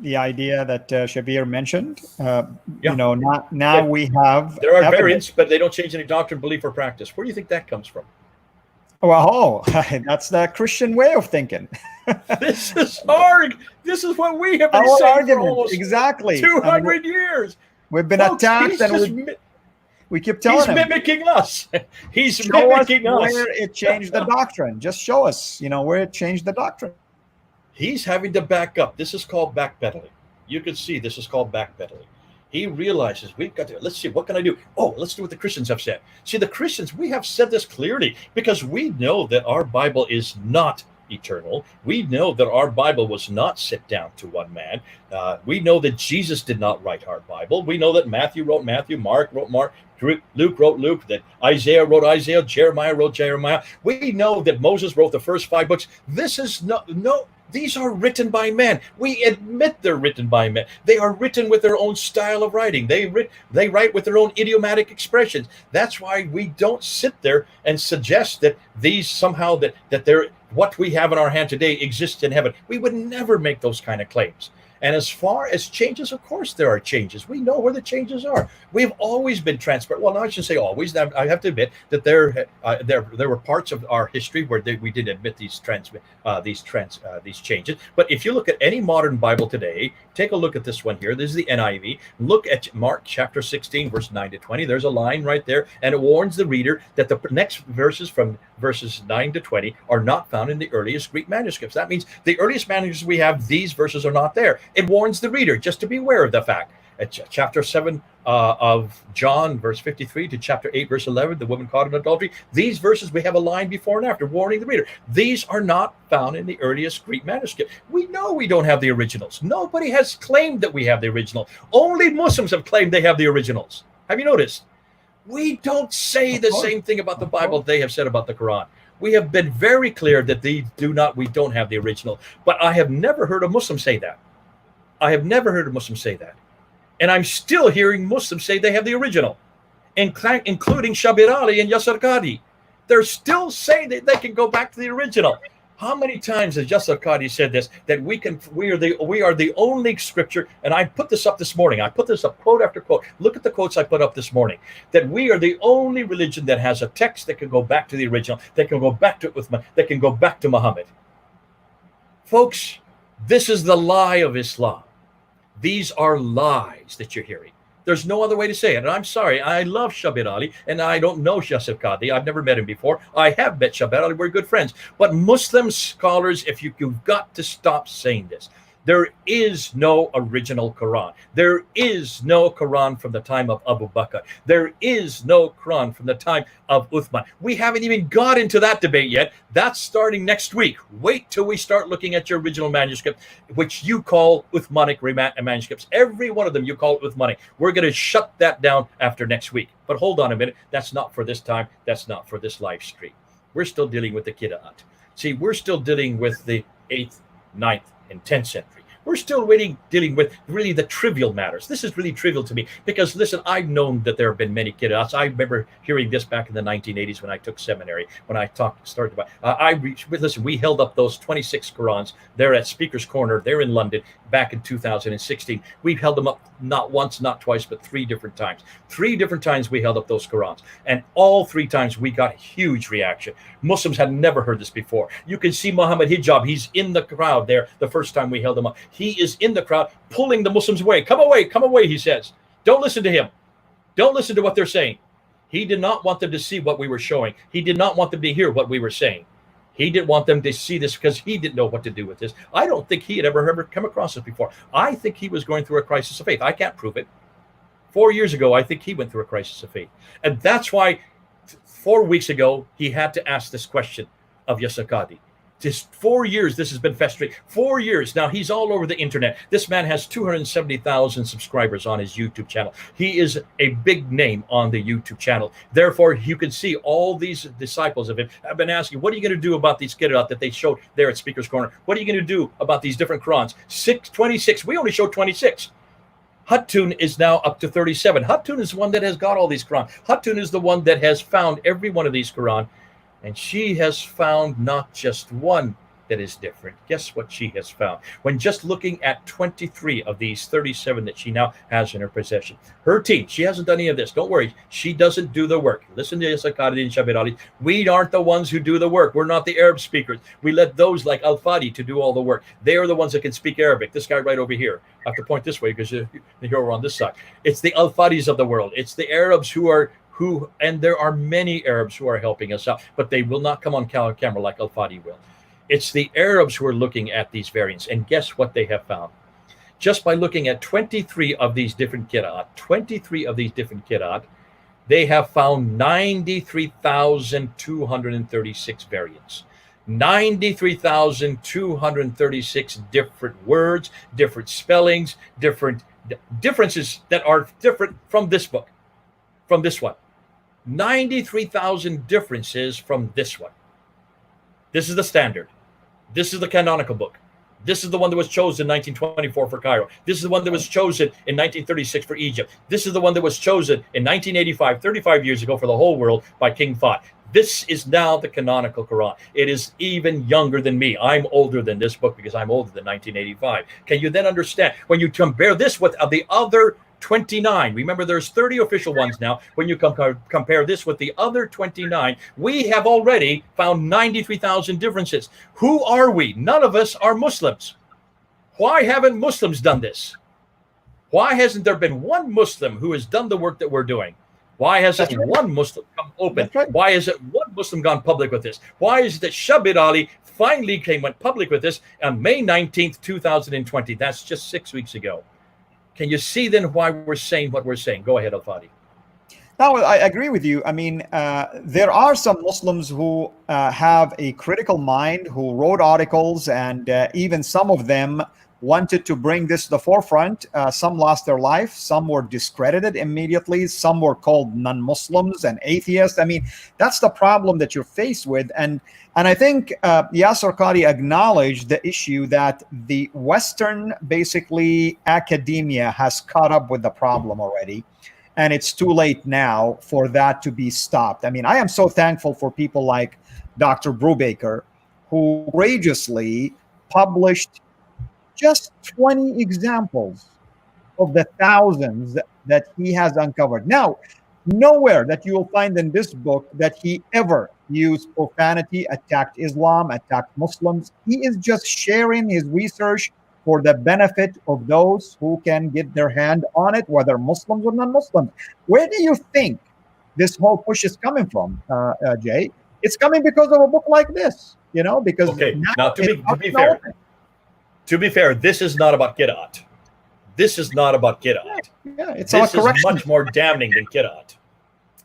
The idea that Shabir mentioned, Yeah. We have... There are evidence. variants, but they don't change any doctrine, belief, or practice. Where do you think that comes from? Well, that's the Christian way of thinking. This is hard. This is what we have been Our saying argument, for almost exactly. 200 years. We've been Folks, attacked, and we keep telling him. He's mimicking us. He's show mimicking us. Where it changed the doctrine. Just show us, where it changed the doctrine. He's having to back up. This is called backpedaling. You can see this is called backpedaling. He realizes we've got to, let's see, what can I do? Oh, let's do what the Christians have said. See, the Christians, we have said this clearly because we know that our Bible is not eternal. We know that our Bible was not set down to one man. We know that Jesus did not write our Bible. We know that Matthew wrote Matthew, Mark wrote Mark, Luke wrote Luke, that Isaiah wrote Isaiah, Jeremiah wrote Jeremiah. We know that Moses wrote the first 5 books. This is these are written by men. We admit they're written by men. They are written with their own style of writing. They write with their own idiomatic expressions. That's why we don't sit there and suggest that these somehow that they're what we have in our hand today exists in heaven. We would never make those kind of claims. And as far as changes, of course there are changes. We know where the changes are. We've always been transparent. Well, no, I shouldn't say always. I have to admit that there were parts of our history where we did admit these changes. But if you look at any modern Bible today, take a look at this one here. This is the NIV. Look at Mark chapter 16, verse 9 to 20. There's a line right there, and it warns the reader that the next verses from verses 9 to 20 are not found in the earliest Greek manuscripts. That means the earliest manuscripts we have, these verses are not there. It warns the reader just to be aware of the fact. At chapter 7 of John, verse 53 to chapter 8, verse 11, the woman caught in adultery. These verses, we have a line before and after warning the reader. These are not found in the earliest Greek manuscript. We know we don't have the originals. Nobody has claimed that we have the original. Only Muslims have claimed they have the originals. Have you noticed? We don't say the same thing about the Bible they have said about the Quran. We have been very clear that we don't have the original. But I have never heard a Muslim say that. I have never heard a Muslim say that. And I'm still hearing Muslims say they have the original, including Shabir Ali and Yasser Qadi. They're still saying that they can go back to the original. How many times has Yasser Qadi said this? That we are the only scripture, and I put this up this morning. I put this up quote after quote. Look at the quotes I put up this morning. That we are the only religion that has a text that can go back to the original, that can go back to Uthman, that can go back to Muhammad. Folks, this is the lie of Islam. These are lies that you're hearing. There's no other way to say it. And I'm sorry, I love Shabir Ali, and I don't know Yasser Qadi. I've never met him before. I have met Shabir Ali. We're good friends. But Muslim scholars, you've got to stop saying this. There is no original Quran. There is no Quran from the time of Abu Bakr. There is no Quran from the time of Uthman. We haven't even got into that debate yet. That's starting next week. Wait till we start looking at your original manuscript, which you call Uthmanic manuscripts. Every one of them you call Uthmanic. We're going to shut that down after next week. But hold on a minute. That's not for this time. That's not for this live stream. We're still dealing with the Qira'at. See, we're still dealing with the 8th, 9th, and 10th century. We're still dealing with really the trivial matters. This is really trivial to me because, listen, I've known that there have been many Qira'ats. I remember hearing this back in the 1980s when I took seminary, when I started about. Listen, we held up those 26 Qurans there at Speaker's Corner there in London back in 2016. We've held them up not once, not twice, but 3 different times. 3 different times we held up those Qurans. And all 3 times we got a huge reaction. Muslims had never heard this before. You can see Muhammad Hijab. He's in the crowd there the first time we held him up. He is in the crowd pulling the Muslims away. Come away, he says. Don't listen to him. Don't listen to what they're saying. He did not want them to see what we were showing. He did not want them to hear what we were saying. He didn't want them to see this because he didn't know what to do with this. I don't think he had ever come across this before. I think he was going through a crisis of faith. I can't prove it. 4 years ago, I think he went through a crisis of faith. And that's why 4 weeks ago, he had to ask this question of Yasser Qadi. Just 4 years, this has been festering. 4 years. Now, he's all over the internet. This man has 270,000 subscribers on his YouTube channel. He is a big name on the YouTube channel. Therefore, you can see all these disciples of him have been asking, what are you going to do about these Qira'at that they showed there at Speaker's Corner? What are you going to do about these different Qurans? 26. We only showed 26. Hattun is now up to 37. Hattun is the one that has got all these Quran. Hattun is the one that has found every one of these Quran. And she has found not just one that is different. Guess what she has found? When just looking at 23 of these 37 that she now has in her possession. Her team, she hasn't done any of this. Don't worry. She doesn't do the work. Listen to Yasser Qadi and Shabir Ali. We aren't the ones who do the work. We're not the Arab speakers. We let those like Al-Fadi to do all the work. They are the ones that can speak Arabic. This guy right over here. I have to point this way because you're over on this side. It's the Al-Fadis of the world. It's the Arabs and there are many Arabs who are helping us out, but they will not come on camera like Al-Fadi will. It's the Arabs who are looking at these variants. And guess what they have found? Just by looking at 23 of these different Qira'at, they have found 93,236 variants. 93,236 different words, different spellings, differences that are different from this book, from this one. 93,000 differences from this one. This is the standard. This is the canonical book. This is the one that was chosen in 1924 for Cairo. This is the one that was chosen in 1936 for Egypt. This is the one that was chosen in 1985, 35 years ago, for the whole world by King Fahd. This is now the canonical Quran. It is even younger than me. I'm older than this book because I'm older than 1985. Can you then understand when you compare this with the other 29? Remember, there's 30 official ones now. When you compare this with the other 29, we have already found 93,000 differences. Who are we? None of us are Muslims. Why haven't Muslims done this? Why hasn't there been one Muslim who has done the work that we're doing? Why hasn't one Muslim come open? Why hasn't one Muslim gone public with this? Why is it that Shabir Ali finally went public with this on May 19th, 2020? That's just 6 weeks ago. Can you see then why we're saying what we're saying? Go ahead, Al-Fadi. No, I agree with you. I mean, there are some Muslims who have a critical mind, who wrote articles, and even some of them wanted to bring this to the forefront. Some lost their life. Some were discredited immediately. Some were called non-Muslims and atheists. I mean, that's the problem that you're faced with. And I think Yasser Qadhi acknowledged the issue that the Western, basically, academia has caught up with the problem already. And it's too late now for that to be stopped. I mean, I am so thankful for people like Dr. Brubaker, who courageously published just 20 examples of the thousands that he has uncovered. Now, nowhere that you will find in this book that he ever used profanity, attacked Islam, attacked Muslims. He is just sharing his research for the benefit of those who can get their hand on it, whether Muslims or non-Muslims. Where do you think this whole push is coming from, Jay? It's coming because of a book like this, because now to be fair, this is not about Qiraat. This is not about Qiraat. Yeah, it's this is much more damning than Qiraat.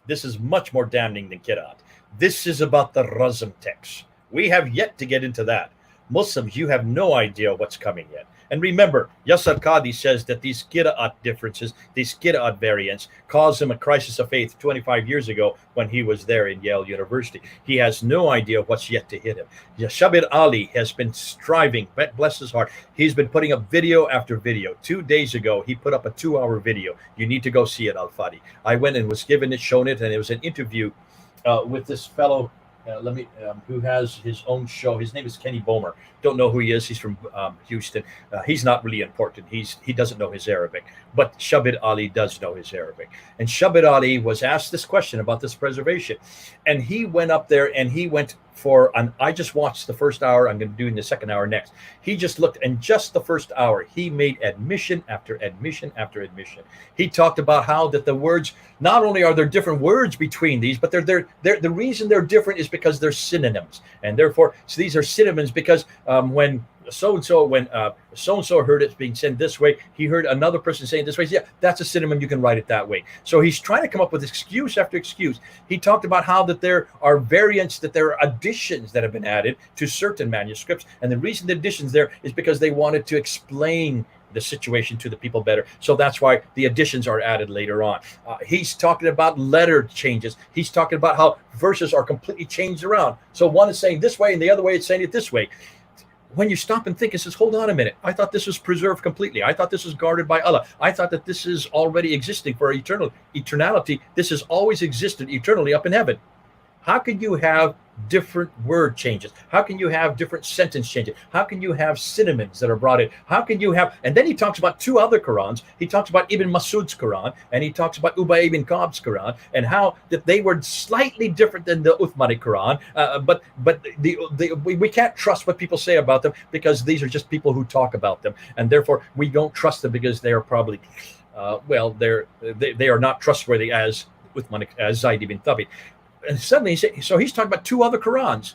This is much more damning than Qiraat. This is about the Razm text. We have yet to get into that. Muslims, you have no idea what's coming yet. And remember, Yasser Qadhi says that these Qiraat differences, these Qiraat variants, caused him a crisis of faith 25 years ago when he was there in Yale University. He has no idea what's yet to hit him. Shabir Ali has been striving, bless his heart. He's been putting up video after video. 2 days ago, he put up a 2-hour video. You need to go see it, Al-Fadi. I went and was given it, shown it, and it was an interview with this fellow who has his own show. His name is Kenny Bomer. Don't know who he is. He's from Houston. He's not really important. He doesn't know his Arabic, but Shabir Ali does know his Arabic. And Shabir Ali was asked this question about this preservation, and he went up there and he went for I just watched the first hour. I'm going to do in the second hour next. He just looked, and just the first hour, he made admission after admission after admission. He talked about how that the words, not only are there different words between these, but they're the reason they're different is because they're synonyms, and therefore, so these are synonyms because when so-and-so heard it being said this way, he heard another person saying this way. Yeah, that's a synonym. You can write it that way. So he's trying to come up with excuse after excuse. He talked about how that there are variants, that there are additions that have been added to certain manuscripts. And the reason the additions there is because they wanted to explain the situation to the people better. So that's why the additions are added later on. He's talking about letter changes. He's talking about how verses are completely changed around. So one is saying this way and the other way it's saying it this way. When you stop and think, it says, hold on a minute. I thought this was preserved completely. I thought this was guarded by Allah. I thought that this is already existing for eternality. This has always existed eternally up in heaven. How can you have different word changes? How can you have different sentence changes? How can you have synonyms that are brought in? How can you have, and then he talks about 2 other Qurans. He talks about Ibn Masud's Quran, and he talks about Ubay ibn Ka'b's Quran, and how that they were slightly different than the Uthmani Quran. But we can't trust what people say about them because these are just people who talk about them, and therefore we don't trust them because they are probably, they are not trustworthy as Uthmani, as Zayd ibn Thabit. And suddenly, he's talking about 2 other Qurans.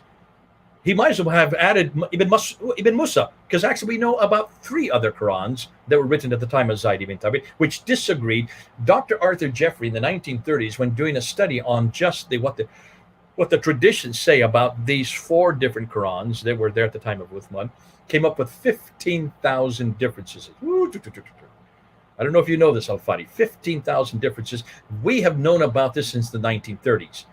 He might as well have added Ibn Musa, because actually we know about 3 other Qurans that were written at the time of Zayd ibn Thabit, which disagreed. Dr. Arthur Jeffrey in the 1930s, when doing a study on just what the traditions say about these 4 different Qurans that were there at the time of Uthman, came up with 15,000 differences. I don't know if you know this, Al-Fadi. 15,000 differences. We have known about this since the 1930s.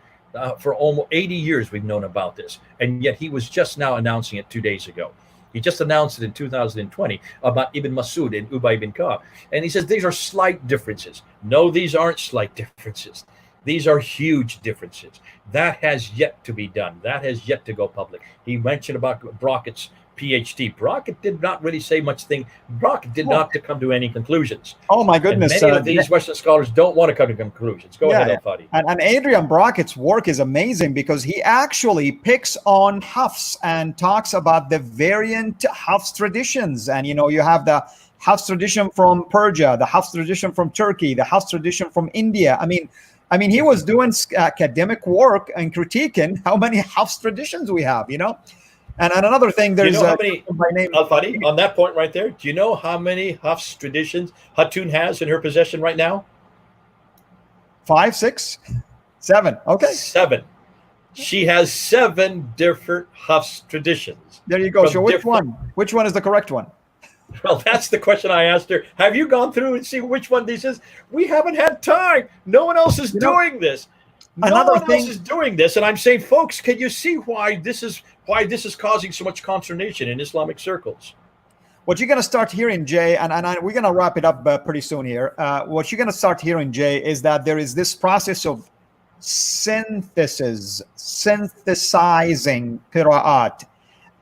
For almost 80 years, we've known about this. And yet he was just now announcing it 2 days ago. He just announced it in 2020 about Ibn Masud and Ubay ibn Ka'b. And he says these are slight differences. No, these aren't slight differences. These are huge differences. That has yet to be done. That has yet to go public. He mentioned about Brockett's PhD. Brockett did not really say much thing. Brockett did not to come to any conclusions. Oh my goodness! And many of these Western scholars don't want to come to conclusions. Go ahead, Al-Fadi. And Adrian Brockett's work is amazing because he actually picks on Hafs and talks about the variant Hafs traditions. And you have the Hafs tradition from Persia, the Hafs tradition from Turkey, the Hafs tradition from India. I mean, he was doing academic work and critiquing how many Hafs traditions we have, And another thing, there's how many, Al-Fadi, on that point right there, do you know how many Hafs traditions Hatun has in her possession right now? 5, 6, 7. Okay. 7. She has 7 different Hafs traditions. There you go. So which one? Which one is the correct one? Well, that's the question I asked her. Have you gone through and see which one this is? We haven't had time. No one else is doing this. No one else is doing this. And I'm saying, folks, can you see why this is causing so much consternation in Islamic circles? What you're going to start hearing, Jay, and we're going to wrap it up pretty soon here. What you're going to start hearing, Jay, is that there is this process of synthesizing qira'at.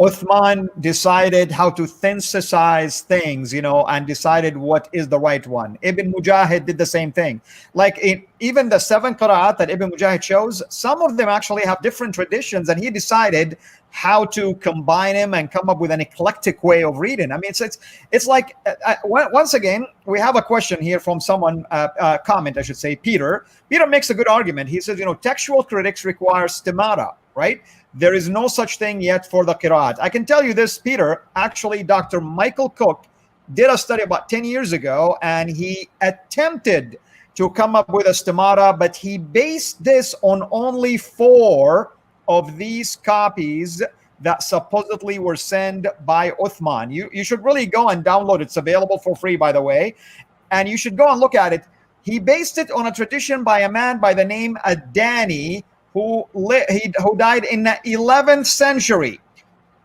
Uthman decided how to synthesize things, and decided what is the right one. Ibn Mujahid did the same thing. Like even the 7 qira'at that Ibn Mujahid chose, some of them actually have different traditions, and he decided how to combine them and come up with an eclectic way of reading. I mean, it's like, once again, we have a question here from someone, comment, I should say, Peter. Peter makes a good argument. He says, textual critics require stimata, right? There is no such thing yet for the qira'at. I can tell you this, Peter, actually, Dr. Michael Cook did a study about 10 years ago, and he attempted to come up with a stimata, but he based this on only 4 of these copies that supposedly were sent by Uthman. You should really go and download it. It's available for free, by the way, and you should go and look at it. He based it on a tradition by a man by the name Adani, who died in the 11th century,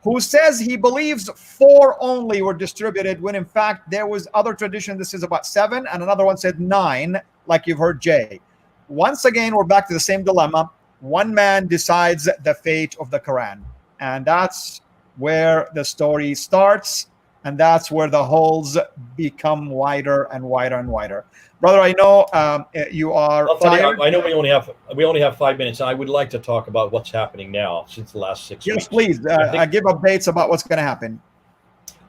who says he believes 4 only were distributed, when in fact there was other tradition. This is about 7, and another one said 9, like you've heard, Jay. Once again, we're back to the same dilemma. One man decides the fate of the Quran, and that's where the story starts, and that's where the holes become wider and wider and wider. Brother, I know you are. I know we only have 5 minutes. I would like to talk about what's happening now since the last 6 weeks. Yes, please. Give updates about what's going to happen.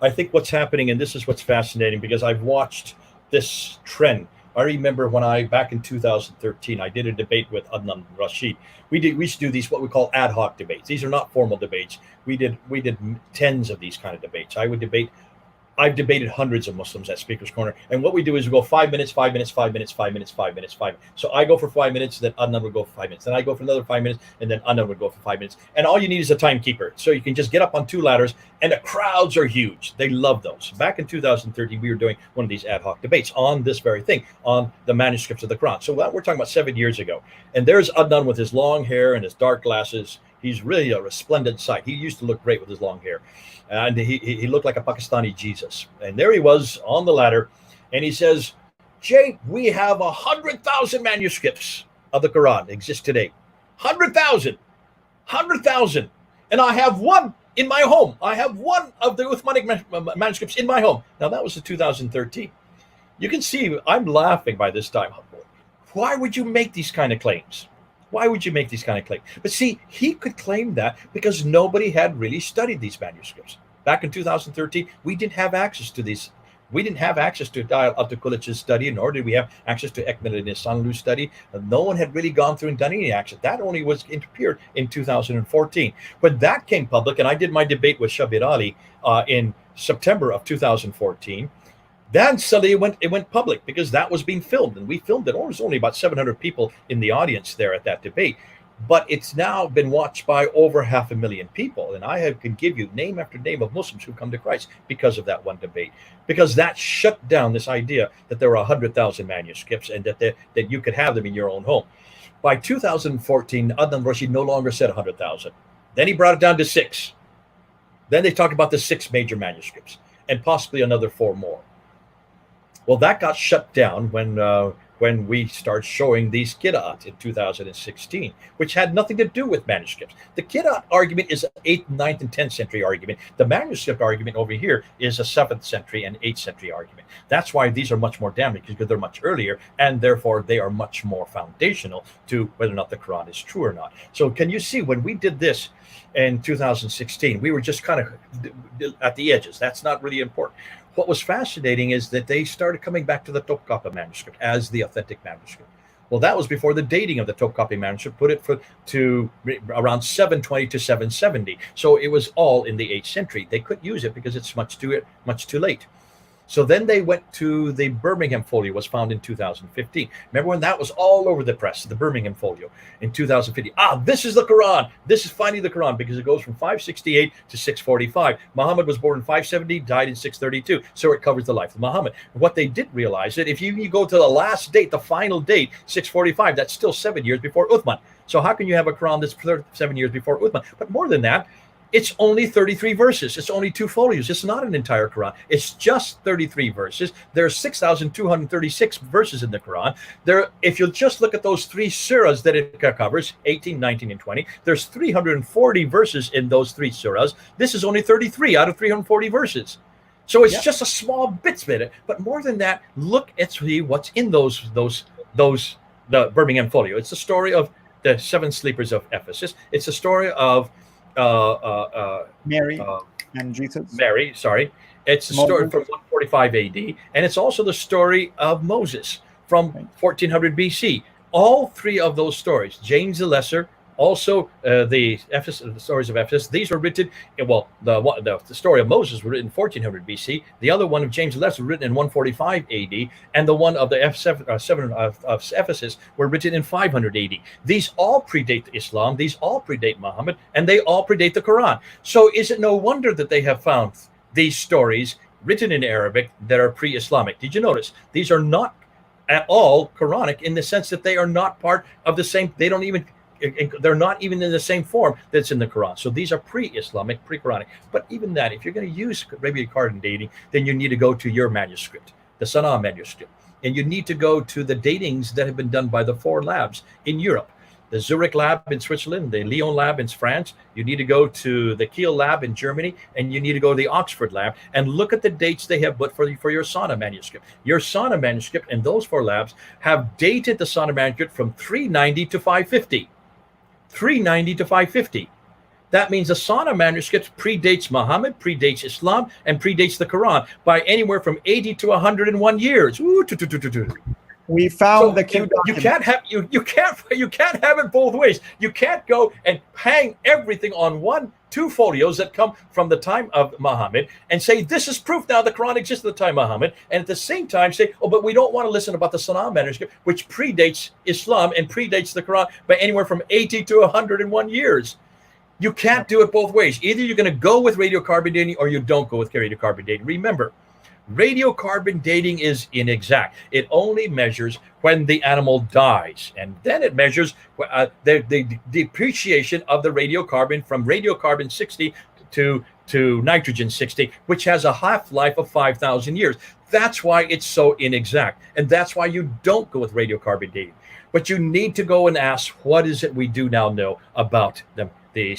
I think what's happening, and this is what's fascinating, because I've watched this trend. I remember when back in 2013, I did a debate with Adnan Rashid. We used to do these, what we call ad hoc debates. These are not formal debates. We did tens of these kind of debates. I've debated hundreds of Muslims at Speaker's Corner. And what we do is we go 5 minutes, 5 minutes, 5 minutes, 5 minutes, 5 minutes, 5 minutes. So I go for 5 minutes, then Adnan would go for 5 minutes. Then I go for another 5 minutes, and then Adnan would go for 5 minutes. And all you need is a timekeeper. So you can just get up on 2 ladders, and the crowds are huge. They love those. Back in 2013, we were doing one of these ad hoc debates on this very thing, on the manuscripts of the Quran. So we're talking about 7 years ago. And there's Adnan with his long hair and his dark glasses. He's really a resplendent sight. He used to look great with his long hair. And he looked like a Pakistani Jesus. And there he was on the ladder. And he says, Jay, we have 100,000 manuscripts of the Quran exist today. 100,000. 100,000. And I have one in my home. I have one of the Uthmanic manuscripts in my home. Now, that was in 2013. You can see I'm laughing by this time. Why would you make these kind of claims? Why would you make these kind of claims? But see, he could claim that because nobody had really studied these manuscripts. Back in 2013, we didn't have access to these. We didn't have access to Abdul-Kulich's study, nor did we have access to Ekmel and Ihsanlu's study. No one had really gone through and done any action. That only appeared in 2014. When that came public, and I did my debate with Shabir Ali in September of 2014, then suddenly it went public because that was being filmed, and we filmed it. There was only about 700 people in the audience there at that debate, but it's now been watched by over 500,000 people. And I can give you name after name of Muslims who come to Christ because of that one debate, because that shut down this idea that there were 100,000 manuscripts and that you could have them in your own home. By 2014, Adnan Rashid no longer said 100,000. Then he brought it down to 6. Then they talked about the 6 major manuscripts and possibly another 4 more. Well, that got shut down when we started showing these Qira'at in 2016, which had nothing to do with manuscripts. The Qira'at argument is an 8th, 9th, and 10th century argument. The manuscript argument over here is a 7th century and 8th century argument. That's why these are much more damaging, because they're much earlier, and therefore they are much more foundational to whether or not the Quran is true or not. So can you see, when we did this in 2016, we were just kind of at the edges. That's not really important. What was fascinating is that they started coming back to the Topkapi manuscript as the authentic manuscript. Well, that was before the dating of the Topkapi manuscript put it to around 720 to 770. So it was all in the 8th century. They couldn't use it because it's much too late. So then they went to the Birmingham folio, was found in 2015. Remember when that was all over the press, the Birmingham folio in 2015. This is the Quran. This is finally the Quran, because it goes from 568 to 645. Muhammad was born in 570, died in 632. So it covers the life of Muhammad. What they didn't realize that if you go to the last date, the final date, 645, that's still 7 years before Uthman. So how can you have a Quran that's 7 years before Uthman? But more than that, it's only 33 verses. It's only 2 folios. It's not an entire Quran. It's just 33 verses. There are 6,236 verses in the Quran. If you just look at those 3 surahs that it covers, 18, 19, and 20, there's 340 verses in those 3 surahs. This is only 33 out of 340 verses. So it's just a small bits of it. But more than that, look at what's in the Birmingham folio. It's the story of the 7 sleepers of Ephesus. It's the story of Mary and Jesus. Mary, sorry. It's a story from 145 AD, and it's also the story of Moses from 1400 BC. All 3 of those stories, James the Lesser, also the stories of Ephesus, these were written, the story of Moses was written in 1400 BC. The other one of James the Lesser was written in 145 AD, and the one of the seven of Ephesus were written in 500 AD. These all predate Islam, these all predate Muhammad, and they all predate the Quran. So is it no wonder that they have found these stories written in Arabic that are pre-Islamic? Did you notice? These are not at all Quranic, in the sense that they are not part of the same, they're not even in the same form that's in the Quran. So these are pre-Islamic, pre-Quranic. But even that, if you're going to use radiocarbon dating, then you need to go to your manuscript, the Sana'a manuscript. And you need to go to the datings that have been done by the 4 labs in Europe. The Zurich lab in Switzerland, the Lyon lab in France. You need to go to the Kiel lab in Germany, and you need to go to the Oxford lab and look at the dates they have put for your Sana manuscript. Your Sana manuscript and those 4 labs have dated the Sana manuscript from 390 to 550. 390 to 550. That means the Sana manuscript predates Muhammad, predates Islam, and predates the Quran by anywhere from 80 to 101 years. We found So the Q you document. you can't have it both ways. You can't go and hang everything on 2 folios that come from the time of Muhammad and say this is proof now the Quran exists at the time of Muhammad, and at the same time say, oh, but we don't want to listen about the Sana manuscript, which predates Islam and predates the Quran by anywhere from 80 to 101 years. You can't do it both ways. Either you're going to go with radiocarbon dating or you don't go with radiocarbon dating. Remember, radiocarbon dating is inexact. It only measures when the animal dies, and then it measures the depreciation of the radiocarbon from radiocarbon 60 to nitrogen 60, which has a half-life of 5,000 years. That's why it's so inexact, and that's why you don't go with radiocarbon dating. But you need to go and ask, what is it we do now know about them? The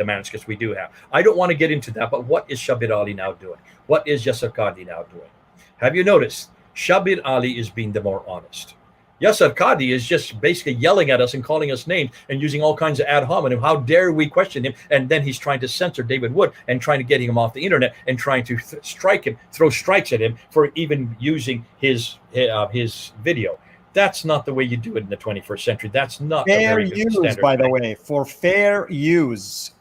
manuscripts we do have. I don't want to get into that, but what is Shabir Ali now doing? What is Yasser Qadi now doing? Have you noticed? Shabir Ali is being the more honest. Yasser Qadi is just basically yelling at us and calling us names and using all kinds of ad hominem. How dare we question him? And then he's trying to censor David Wood and trying to get him off the internet and trying to strike him, throw strikes at him for even using his video. That's not the way you do it in the 21st century. That's not a Fair very good use, standard. by the way, for fair use.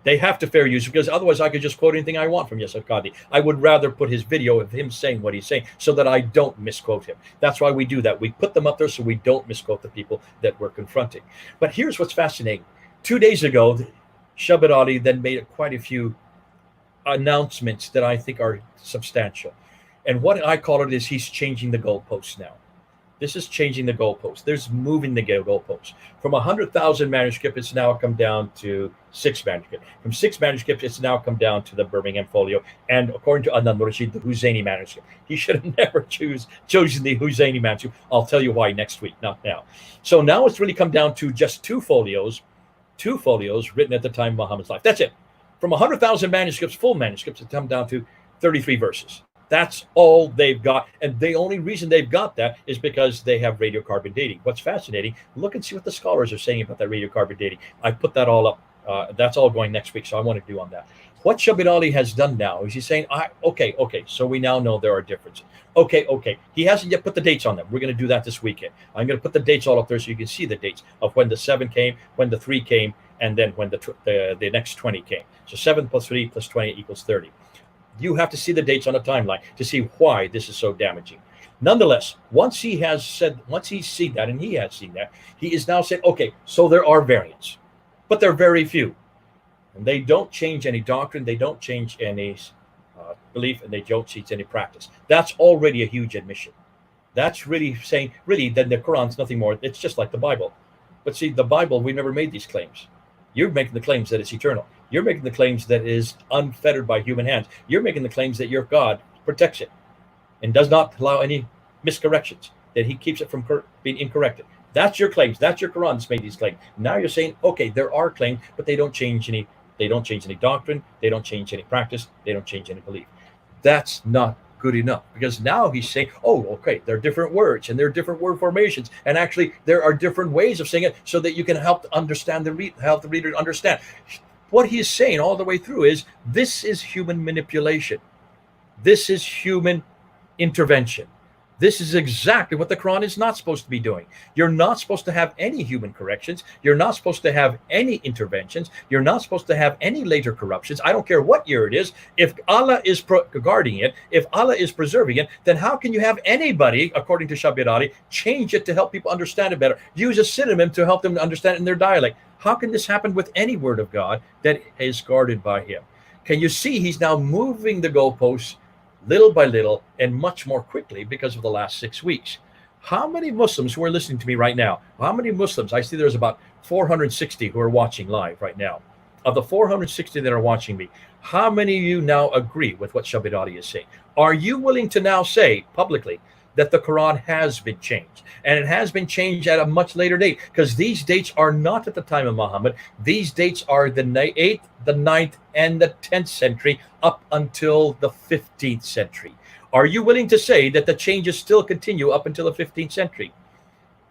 They have to fair use, because otherwise I could just quote anything I want from Yasser Qadi. I would rather put his video of him saying what he's saying so that I don't misquote him. That's why we do that. We put them up there so we don't misquote the people that we're confronting. But here's what's fascinating. 2 days ago, Shabir Ali then made quite a few announcements that I think are substantial. And what I call it is he's changing the goalposts now. This is changing the goalpost. There's moving the goalpost. From 100,000 manuscripts, it's now come down to 6 manuscripts. From 6 manuscripts, it's now come down to the Birmingham Folio. And according to Adnan Rashid, the Husseini manuscript. He should have never chosen the Husseini manuscript. I'll tell you why next week, not now. So now it's really come down to just 2 folios written at the time of Muhammad's life. That's it. From 100,000 manuscripts, full manuscripts, it's come down to 33 verses. That's all they've got. And the only reason they've got that is because they have radiocarbon dating. What's fascinating, look and see what the scholars are saying about that radiocarbon dating. I put that all up. That's all going next week, so I want to do on that. What Shabir Ali has done now is he's saying, okay, so we now know there are differences. Okay. He hasn't yet put the dates on them. We're going to do that this weekend. I'm going to put the dates all up there so you can see the dates of when the 7 came, when the 3 came, and then when the next 20 came. So 7 plus 3 plus 20 equals 30. You have to see the dates on the timeline to see why this is so damaging. Nonetheless, once he's seen that, and he has seen that, he is now saying, okay, so there are variants, but they're very few. And they don't change any doctrine, they don't change any belief, and they don't change any practice. That's already a huge admission. That's really saying, really, then the Quran's nothing more. It's just like the Bible. But see, the Bible, we never made these claims. You're making the claims that it's eternal. You're making the claims that it is unfettered by human hands. You're making the claims that your God protects it and does not allow any miscorrections, that he keeps it from being incorrected. That's your claims. That's your Quran that's made these claims. Now you're saying, okay, there are claims, but they don't change any doctrine, they don't change any practice, they don't change any belief. That's not good enough, because now he's saying, oh, okay, there are different words and there are different word formations, and actually there are different ways of saying it so that you can help help the reader understand. What he is saying all the way through is, this is human manipulation. This is human intervention. This is exactly what the Quran is not supposed to be doing. You're not supposed to have any human corrections. You're not supposed to have any interventions. You're not supposed to have any later corruptions. I don't care what year it is. If Allah is guarding it, if Allah is preserving it, then how can you have anybody, according to Shabir Ali, change it to help people understand it better? Use a synonym to help them understand it in their dialect. How can this happen with any word of God that is guarded by him? Can you see he's now moving the goalposts little by little and much more quickly because of the last 6 weeks? How many Muslims who are listening to me right now, how many Muslims, I see there's about 460 who are watching live right now. Of the 460 that are watching me, how many of you now agree with what Shabir Ali is saying? Are you willing to now say publicly that the Quran has been changed, and it has been changed at a much later date? Because these dates are not at the time of Muhammad. These dates are the 8th, the 9th, and the 10th century up until the 15th century. Are you willing to say that the changes still continue up until the 15th century?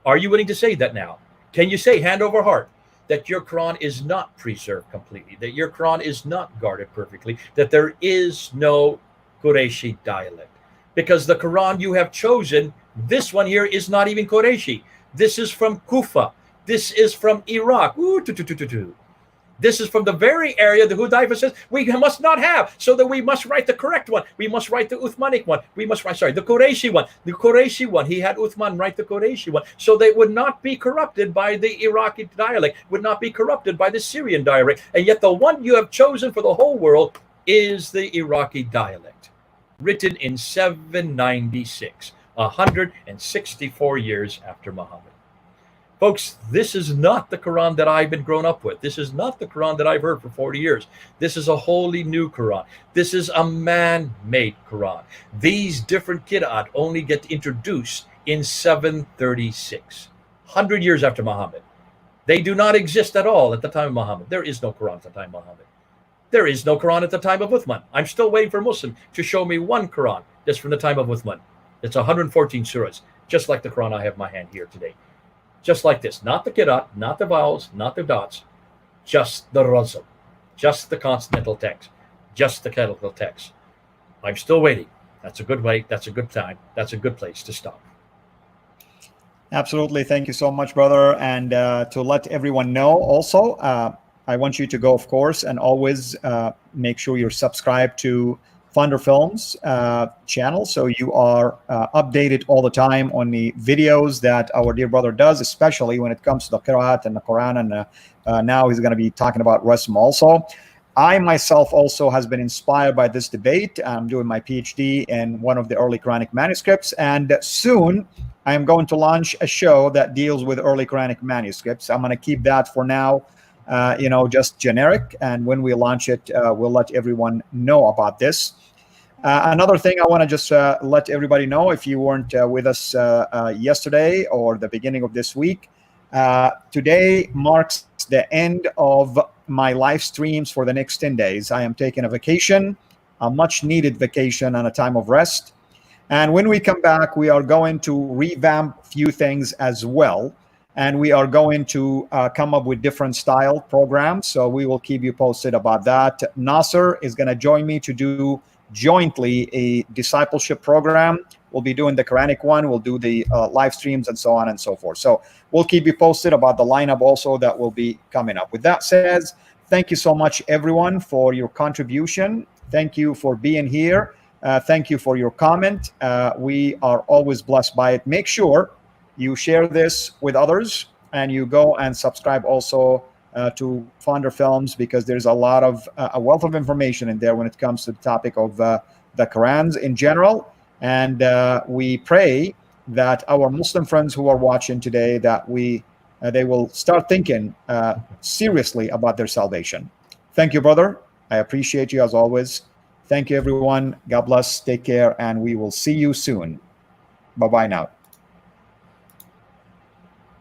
Are you willing to say that now? Can you say, hand over heart, that your Quran is not preserved completely, that your Quran is not guarded perfectly, that there is no Qurayshi dialect? Because the Quran you have chosen, this one here is not even Qurayshi. This is from Kufa. This is from Iraq. This is from the very area the Hudayfa says we must not have, so that we must write the correct one. We must write the Uthmanic one. We must write, the Qurayshi one. The Qurayshi one, he had Uthman write the Qurayshi one, so they would not be corrupted by the Iraqi dialect, would not be corrupted by the Syrian dialect. And yet the one you have chosen for the whole world is the Iraqi dialect, written in 796, 164 years after Muhammad. Folks, this is not the Quran that I've been grown up with. This is not the Quran that I've heard for 40 years. This is a wholly new Quran. This is a man-made Quran. These different qira'at only get introduced in 736, 100 years after Muhammad. They do not exist at all at the time of Muhammad. There is no Quran at the time of Muhammad. There is no Quran at the time of Uthman. I'm still waiting for a Muslim to show me one Quran that's from the time of Uthman. It's 114 surahs, just like the Quran I have in my hand here today. Just like this, not the qira'at, not the vowels, not the dots, just the razm, just the consonantal text, just the capital text. I'm still waiting. That's a good way. That's a good time. That's a good place to stop. Absolutely. Thank you so much, brother. And to let everyone know also, I want you to go, of course, and always make sure you're subscribed to Thunder Films channel, so you are updated all the time on the videos that our dear brother does, especially when it comes to the Qira'at and the Quran, and now he's going to be talking about Rasm also. I myself also has been inspired by this debate. I'm doing my PhD in one of the early Quranic manuscripts, and soon I am going to launch a show that deals with early Quranic manuscripts. I'm going to keep that for now, just generic. And when we launch it, we'll let everyone know about this. Another thing I want to just let everybody know, if you weren't with us yesterday or the beginning of this week, today marks the end of my live streams for the next 10 days. I am taking a vacation, a much needed vacation and a time of rest. And when we come back, we are going to revamp a few things as well. And we are going to come up with different style programs. So we will keep you posted about that. Nasser is going to join me to do jointly a discipleship program. We'll be doing the Quranic one. We'll do the live streams and so on and so forth. So we'll keep you posted about the lineup also that will be coming up. With that said, thank you so much, everyone, for your contribution. Thank you for being here. Thank you for your comment. We are always blessed by it. Make sure you share this with others and you go and subscribe also to Founder Films, because there's a lot of a wealth of information in there when it comes to the topic of the Qurans in general. And we pray that our Muslim friends who are watching today, that they will start thinking seriously about their salvation. Thank you, brother. I appreciate you as always. Thank you, everyone. God bless. Take care, and we will see you soon. Bye-bye now.